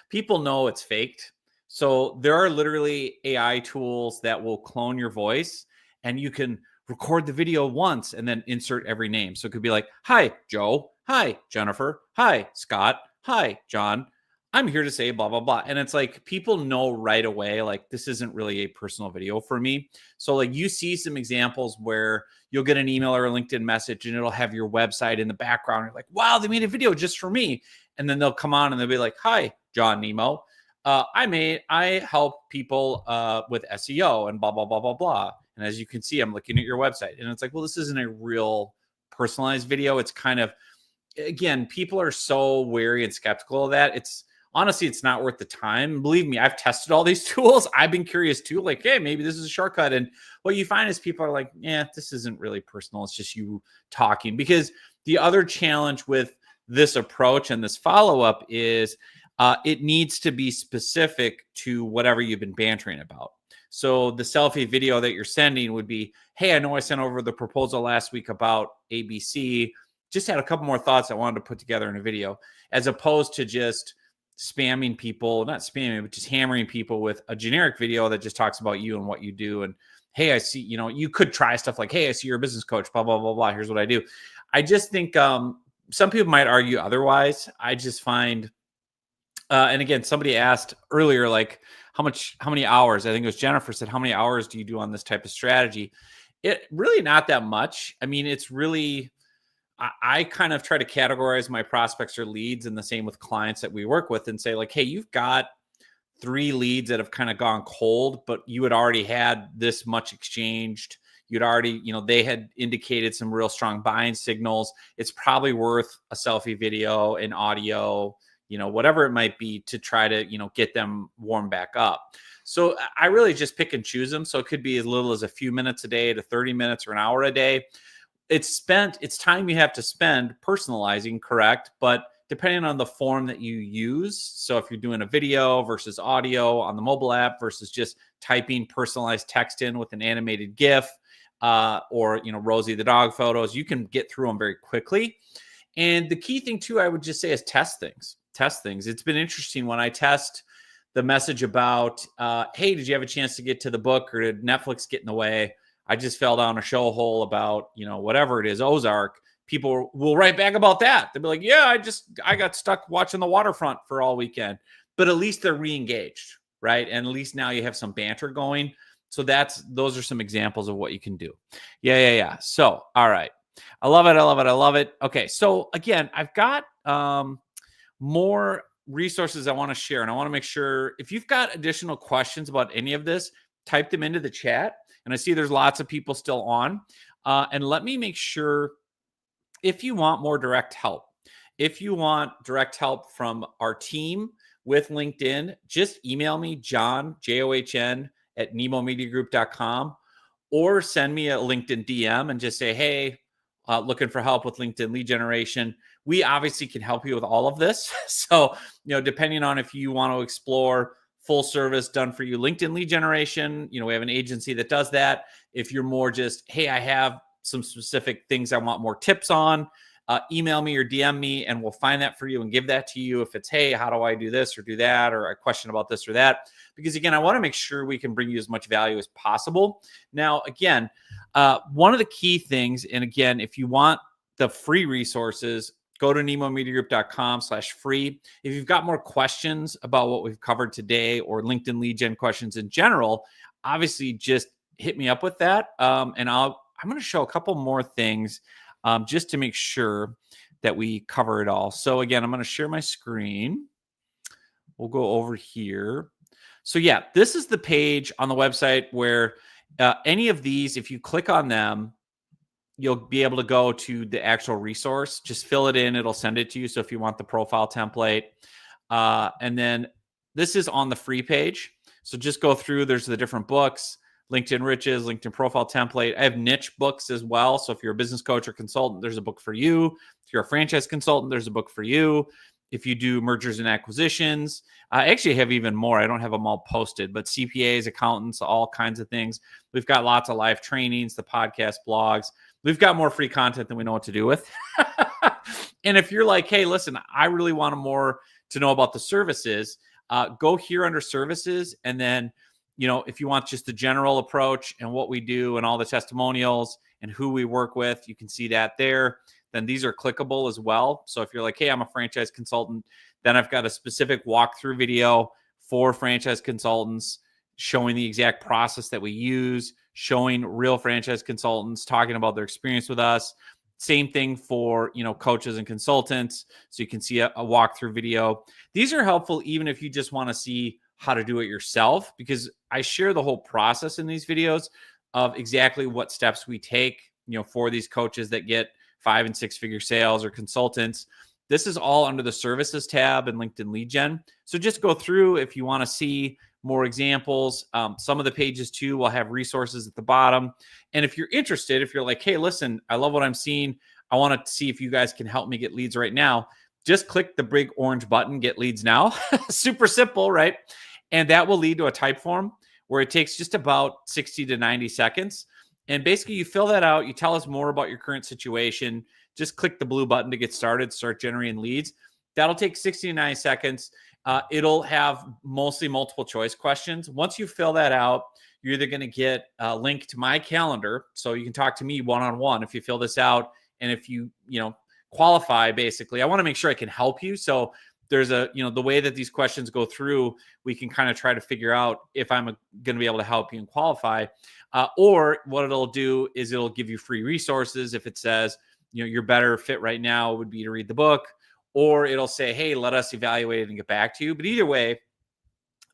people know it's faked. So there are literally AI tools that will clone your voice, and you can record the video once and then insert every name. So it could be like, hi, Joe. Hi, Jennifer. Hi, Scott. Hi, John. I'm here to say blah, blah, blah. And it's people know right away, this isn't really a personal video for me. So you see some examples where you'll get an email or a LinkedIn message and it'll have your website in the background. You're like, wow, they made a video just for me. And then they'll come on and they'll be like, hi, John Nemo. I help people with SEO and blah, blah, blah, blah, blah. And as you can see, I'm looking at your website and it's well, this isn't a real personalized video. It's kind of, again, people are so wary and skeptical of that. Honestly, it's not worth the time. Believe me, I've tested all these tools. I've been curious too, hey, maybe this is a shortcut. And what you find is people are like, this isn't really personal. It's just you talking. Because the other challenge with this approach and this follow-up is it needs to be specific to whatever you've been bantering about. So the selfie video that you're sending would be, hey, I know I sent over the proposal last week about ABC. just had a couple more thoughts I wanted to put together in a video, as opposed to just spamming people, not spamming, but just hammering people with a generic video that just talks about you and what you do. And hey, I see, you could try stuff like, hey, I see you're a business coach, blah, blah, blah, blah. Here's what I do. I just think some people might argue otherwise. I just find, and again, somebody asked earlier, like how many hours, I think it was Jennifer said, how many hours do you do on this type of strategy? It really not that much. I mean, it's really, I kind of try to categorize my prospects or leads, and the same with clients that we work with, and say like, hey, you've got 3 leads that have kind of gone cold, but you had already had this much exchanged. You'd already, they had indicated some real strong buying signals. It's probably worth a selfie video, an audio, whatever it might be, to try to, get them warm back up. So I really just pick and choose them. So it could be as little as a few minutes a day to 30 minutes or an hour a day. It's time you have to spend personalizing, correct? But depending on the form that you use. So if you're doing a video versus audio on the mobile app versus just typing personalized text in with an animated GIF, or, Rosie the dog photos, you can get through them very quickly. And the key thing too, I would just say, is test things. It's been interesting when I test the message about, hey, did you have a chance to get to the book, or did Netflix get in the way? I just fell down a show hole about, whatever it is, Ozark. People will write back about that. They'll be like, yeah, I got stuck watching the waterfront for all weekend. But at least they're re-engaged, right? And at least now you have some banter going. So those are some examples of what you can do. Yeah. So, all right. I love it. Okay. So again, I've got more resources I want to share. And I want to make sure, if you've got additional questions about any of this, type them into the chat. And I see there's lots of people still on. And let me make sure, if you want more direct help, if you want direct help from our team with LinkedIn, just email me, John, John, at nemomediagroup.com, or send me a LinkedIn DM and just say, hey, looking for help with LinkedIn lead generation. We obviously can help you with all of this. So, depending on if you want to explore full service done for you LinkedIn lead generation, we have an agency that does that. If you're more just, hey, I have some specific things I want more tips on, email me or DM me, and we'll find that for you and give that to you. If it's, hey, how do I do this or do that, or a question about this or that? Because again, I want to make sure we can bring you as much value as possible. Now, again, one of the key things, and again, if you want the free resources, go to nemomediagroup.com/free. If you've got more questions about what we've covered today, or LinkedIn lead gen questions in general, obviously just hit me up with that. And I'm going to show a couple more things just to make sure that we cover it all. So again, I'm going to share my screen. We'll go over here. So yeah, this is the page on the website where any of these, if you click on them, you'll be able to go to the actual resource. Just fill it in. It'll send it to you. So if you want the profile template, and then this is on the free page. So just go through. There's the different books. LinkedIn Riches, LinkedIn Profile Template. I have niche books as well. So if you're a business coach or consultant, there's a book for you. If you're a franchise consultant, there's a book for you. If you do mergers and acquisitions, I actually have even more. I don't have them all posted, but CPAs, accountants, all kinds of things. We've got lots of live trainings, the podcast, blogs. We've got more free content than we know what to do with. And if you're like, hey, listen, I really want more to know about the services, go here under services, and then if you want just the general approach and what we do and all the testimonials and who we work with, you can see that there. Then these are clickable as well. So if you're like, hey, I'm a franchise consultant, then I've got a specific walkthrough video for franchise consultants showing the exact process that we use, showing real franchise consultants talking about their experience with us. Same thing for, coaches and consultants. So you can see a walkthrough video. These are helpful even if you just want to see how to do it yourself, because I share the whole process in these videos of exactly what steps we take, for these coaches that get 5 and 6 figure sales, or consultants. This is all under the services tab in LinkedIn Lead Gen. So just go through if you want to see more examples. Some of the pages too will have resources at the bottom. And if you're interested, if you're like, hey, listen, I love what I'm seeing, I want to see if you guys can help me get leads right now, just click the big orange button, Get Leads Now. Super simple, right? And that will lead to a type form where it takes just about 60 to 90 seconds. And basically you fill that out. You tell us more about your current situation. just click the blue button to get started, start generating leads. That'll take 60 to 90 seconds. It'll have mostly multiple choice questions. Once you fill that out, you're either going to get a link to my calendar, so you can talk to me one-on-one if you fill this out. And if you qualify, basically, I want to make sure I can help you. So there's the way that these questions go through, we can kind of try to figure out if I'm going to be able to help you and qualify. Or what it'll do is it'll give you free resources. If it says, your better fit right now would be to read the book, or it'll say, hey, let us evaluate it and get back to you. But either way,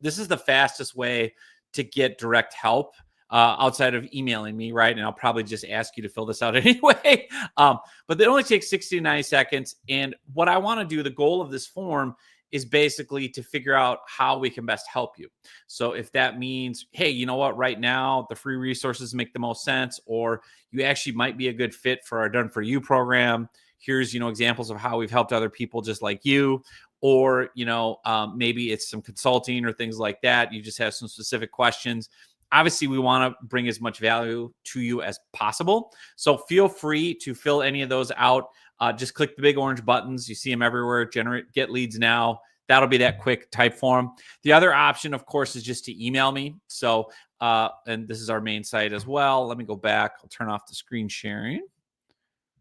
this is the fastest way to get direct help outside of emailing me, right? And I'll probably just ask you to fill this out anyway. But it only takes 60 to 90 seconds. And what I want to do, the goal of this form is basically to figure out how we can best help you. So if that means, hey, you know what, right now the free resources make the most sense, or you actually might be a good fit for our Done For You program. Here's, examples of how we've helped other people just like you. Or, maybe it's some consulting or things like that. You just have some specific questions. Obviously, we want to bring as much value to you as possible. So feel free to fill any of those out. Just click the big orange buttons. You see them everywhere. Generate, get leads now. That'll be that quick type form. The other option, of course, is just to email me. So, and this is our main site as well. Let me go back. I'll turn off the screen sharing.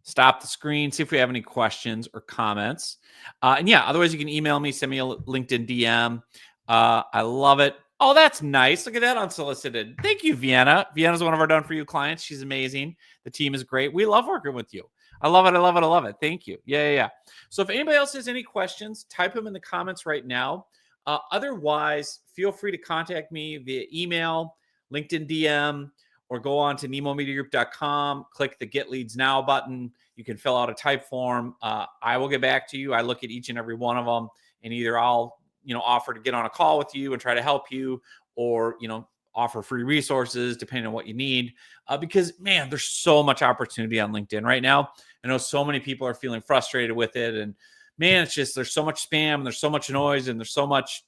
Stop the screen, see if we have any questions or comments. And yeah, otherwise you can email me, send me a LinkedIn DM. I love it. Oh, that's nice. Look at that unsolicited. Thank you, Vienna. Vienna's one of our Done For You clients. She's amazing. The team is great. We love working with you. I love it. I love it. I love it. Thank you. Yeah. So if anybody else has any questions, type them in the comments right now. Otherwise, feel free to contact me via email, LinkedIn DM, or go on to nemomediagroup.com, click the Get Leads Now button. You can fill out a type form. I will get back to you. I look at each and every one of them, and either I'll, offer to get on a call with you and try to help you, or, offer free resources depending on what you need. Because, man, there's so much opportunity on LinkedIn right now. I know so many people are feeling frustrated with it. And, man, it's just there's so much spam, and there's so much noise, and there's so much,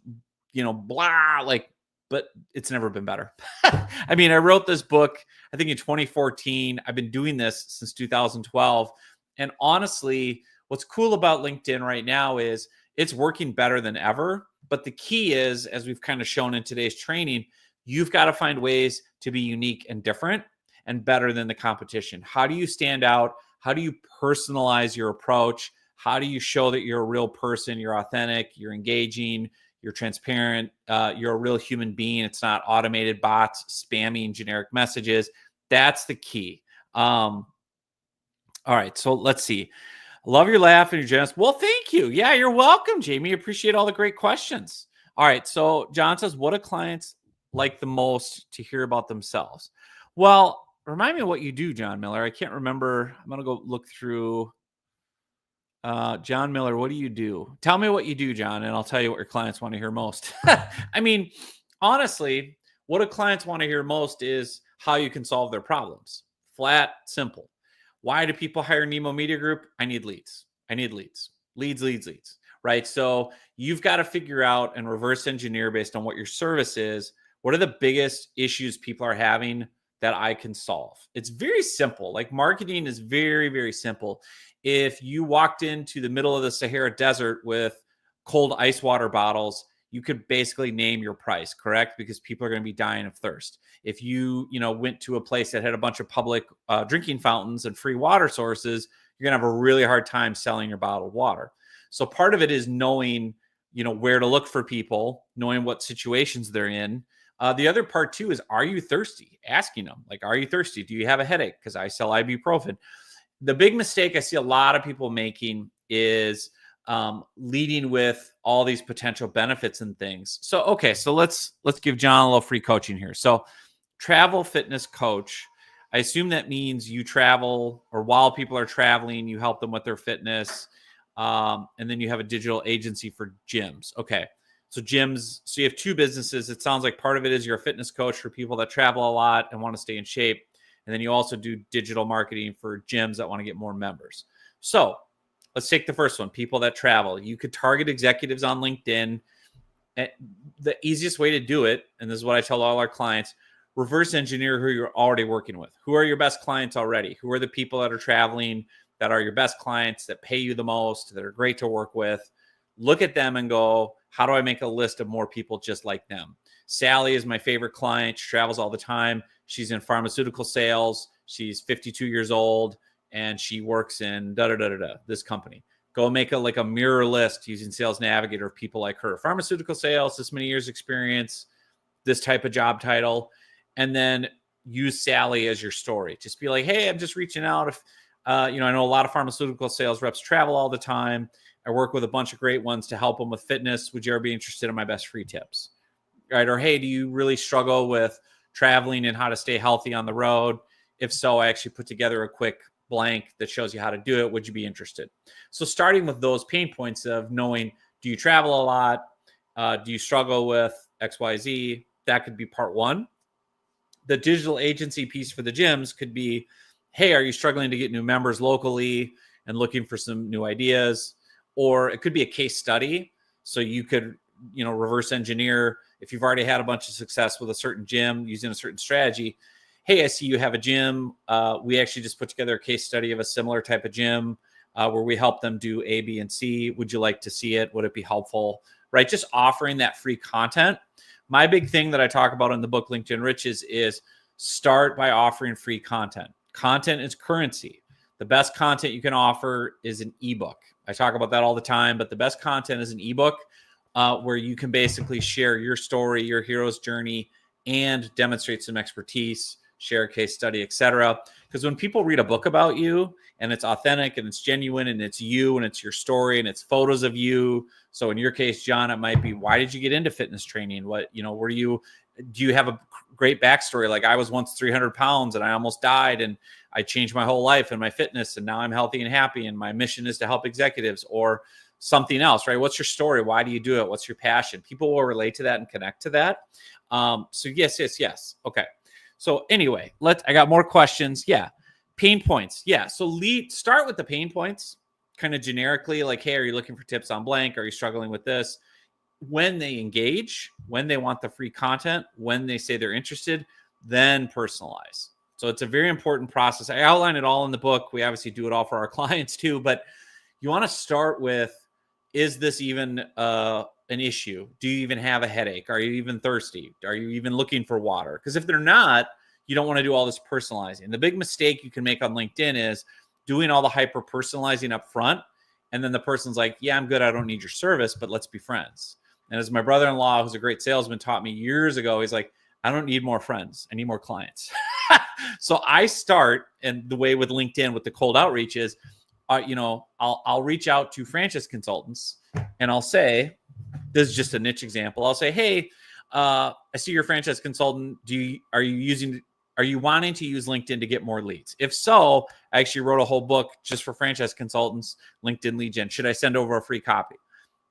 blah, but it's never been better. I mean, I wrote this book, I think in 2014. I've been doing this since 2012. And honestly, what's cool about LinkedIn right now is it's working better than ever. But the key is, as we've kind of shown in today's training, you've got to find ways to be unique and different and better than the competition. How do you stand out? How do you personalize your approach? How do you show that you're a real person, you're authentic, you're engaging, you're transparent, you're a real human being? It's not automated bots spamming generic messages. That's the key. All right, so let's see. Love your laugh and your generous. Well, thank you. Yeah, you're welcome, Jamie. Appreciate all the great questions. All right, so John says, what do clients like the most to hear about themselves? Well, remind me what you do, John Miller. I can't remember. I'm going to go look through. John Miller, what do you do? Tell me what you do, John, and I'll tell you what your clients want to hear most. I mean, honestly, what do clients want to hear most is how you can solve their problems. Flat, simple. Why do people hire Nemo Media Group? I need leads. Leads, right? So you've got to figure out and reverse engineer based on what your service is. What are the biggest issues people are having that I can solve? It's very simple. Like, marketing is very, very simple. If you walked into the middle of the Sahara Desert with cold ice water bottles, you could basically name your price, correct? Because people are going to be dying of thirst. If you, went to a place that had a bunch of public drinking fountains and free water sources, you're going to have a really hard time selling your bottled water. So part of it is knowing, where to look for people, knowing what situations they're in. The other part too is, are you thirsty? Asking them, like, are you thirsty? Do you have a headache? Because I sell ibuprofen. The big mistake I see a lot of people making is leading with all these potential benefits and things. So, okay, so let's give John a little free coaching here. So, travel fitness coach. I assume that means you travel, or while people are traveling, you help them with their fitness. And then you have a digital agency for gyms. Okay. So gyms, so you have two businesses. It sounds like part of it is you're a fitness coach for people that travel a lot and want to stay in shape. And then you also do digital marketing for gyms that want to get more members. So let's take the first one, people that travel. You could target executives on LinkedIn. The easiest way to do it, and this is what I tell all our clients, reverse engineer who you're already working with. Who are your best clients already? Who are the people that are traveling that are your best clients, that pay you the most, that are great to work with. Look at them and go, how do I make a list of more people just like them? Sally is my favorite client. She travels all the time. She's in pharmaceutical sales. She's 52 years old and she works in this company. Go make a mirror list using Sales Navigator of people like her. Pharmaceutical sales, this many years experience, this type of job title, and then use Sally as your story. Just be like, hey, I'm just reaching out. If I know a lot of pharmaceutical sales reps travel all the time. I work with a bunch of great ones to help them with fitness. Would you ever be interested in my best free tips? Right? Or, hey, do you really struggle with traveling and how to stay healthy on the road? If so, I actually put together a quick blank that shows you how to do it. Would you be interested? So starting with those pain points of knowing, do you travel a lot? Do you struggle with XYZ? That could be part one. The digital agency piece for the gyms could be, hey, are you struggling to get new members locally and looking for some new ideas? Or it could be a case study. So you could, reverse engineer if you've already had a bunch of success with a certain gym using a certain strategy. Hey, I see you have a gym. We actually just put together a case study of a similar type of gym where we help them do A, B, and C. Would you like to see it? Would it be helpful? Right? Just offering that free content. My big thing that I talk about in the book, LinkedIn Riches, is start by offering free content. Content is currency. The best content you can offer is an ebook. I talk about that all the time, but the best content is an ebook where you can basically share your story, your hero's journey, and demonstrate some expertise, share a case study, etc. Because when people read a book about you and it's authentic and it's genuine and it's you and it's your story and it's photos of you. So in your case, John, it might be, why did you get into fitness training? Do you have a great backstory? Like, I was once 300 pounds and I almost died and I changed my whole life and my fitness and now I'm healthy and happy and my mission is to help executives, or something else, right? What's your story? Why do you do it? What's your passion? People will relate to that and connect to that. So yes. Okay. So anyway, I got more questions. Yeah. Pain points. Yeah. So start with the pain points kind of generically, like, hey, are you looking for tips on blank? Are you struggling with this? When they engage, when they want the free content, when they say they're interested, then personalize. So it's a very important process. I outline it all in the book. We obviously do it all for our clients too, but you want to start with, is this even an issue? Do you even have a headache? Are you even thirsty? Are you even looking for water? Because if they're not, you don't want to do all this personalizing. The big mistake you can make on LinkedIn is doing all the hyper personalizing up front. And then the person's like, yeah, I'm good. I don't need your service, but let's be friends. And as my brother-in-law, who's a great salesman, taught me years ago, he's like, I don't need more friends. I need more clients. So I start, and the way with LinkedIn with the cold outreach is, I'll reach out to franchise consultants and I'll say, this is just a niche example. I'll say, hey, I see you're a franchise consultant. Are you wanting to use LinkedIn to get more leads? If so, I actually wrote a whole book just for franchise consultants, LinkedIn lead gen. Should I send over a free copy?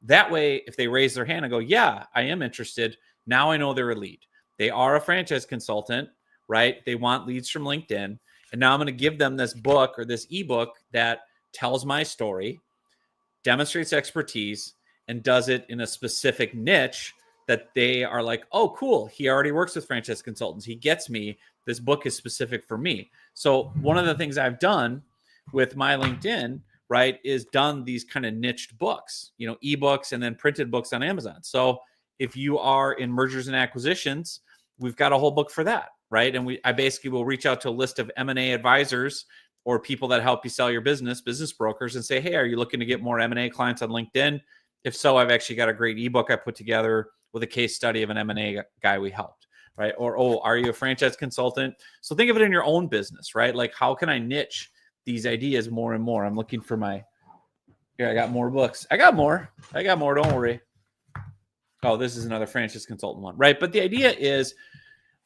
That way, if they raise their hand and go, yeah, I am interested, now I know they're a lead. They are a franchise consultant, right? They want leads from LinkedIn. And now I'm going to give them this book or this ebook that tells my story, demonstrates expertise, and does it in a specific niche that they are like, oh, cool. He already works with franchise consultants. He gets me. This book is specific for me. So one of the things I've done with my LinkedIn, right, is done these kind of niched books, ebooks and then printed books on Amazon. So if you are in mergers and acquisitions, we've got a whole book for that, right? And I basically will reach out to a list of M&A advisors or people that help you sell your business brokers, and say, hey, are you looking to get more M&A clients on LinkedIn? If so, I've actually got a great ebook I put together with a case study of an M&A guy we helped, right? Or, oh, are you a franchise consultant? So think of it in your own business, right? Like, how can I niche these ideas more and more? I'm looking for here, I got more books. I got more. Don't worry. Oh, this is another franchise consultant one, right? But the idea is,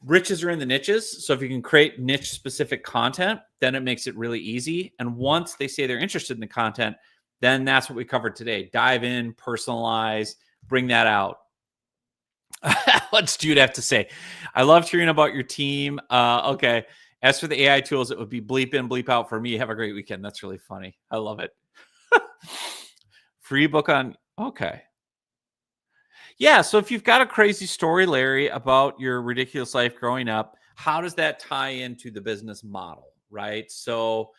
riches are in the niches. So if you can create niche specific content, then it makes it really easy. And once they say they're interested in the content, then that's what we covered today. Dive in, personalize, bring that out. What's Jude have to say? I loved hearing about your team. Okay. As for the AI tools, it would be bleep in, bleep out for me. Have a great weekend. That's really funny. I love it. Free book on. Okay. Yeah. So if you've got a crazy story, Larry, about your ridiculous life growing up, how does that tie into the business model? Right. So,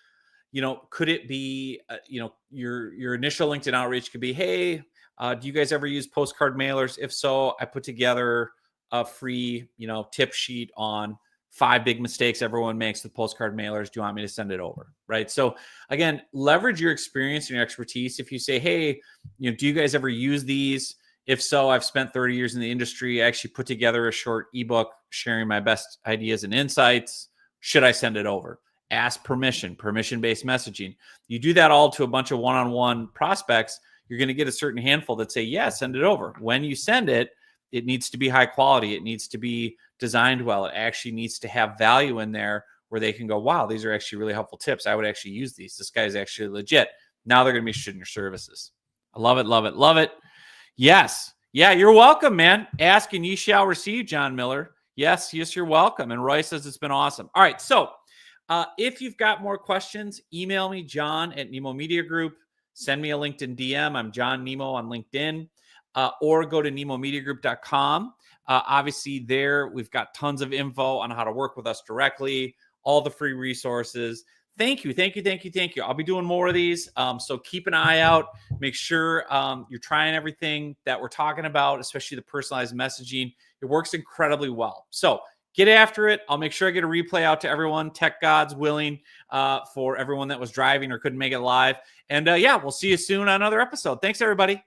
could it be, your initial LinkedIn outreach could be, hey, do you guys ever use postcard mailers? If so, I put together a free, tip sheet on 5 big mistakes everyone makes with postcard mailers. Do you want me to send it over? Right. So again, leverage your experience and your expertise. If you say, hey, do you guys ever use these? If so, I've spent 30 years in the industry. I actually put together a short ebook sharing my best ideas and insights. Should I send it over? Ask permission-based messaging. You do that all to a bunch of one-on-one prospects, you're going to get a certain handful that say, yeah, send it over. When you send it, it needs to be high quality. It needs to be designed well. It actually needs to have value in there where they can go, wow, these are actually really helpful tips. I would actually use these. This guy is actually legit. Now they're going to be interested in your services. I love it, love it, love it. Yes. Yeah, you're welcome, man. Ask and ye shall receive, John Miller. Yes, you're welcome. And Roy says it's been awesome. All right, so if you've got more questions, email me, John at Nemo Media Group. Send me a LinkedIn DM. I'm John Nemo on LinkedIn. Or go to nemomediagroup.com. Obviously, there we've got tons of info on how to work with us directly, all the free resources. Thank you. I'll be doing more of these. So keep an eye out. Make sure you're trying everything that we're talking about, especially the personalized messaging. It works incredibly well. So get after it. I'll make sure I get a replay out to everyone, tech gods willing, for everyone that was driving or couldn't make it live. And we'll see you soon on another episode. Thanks, everybody.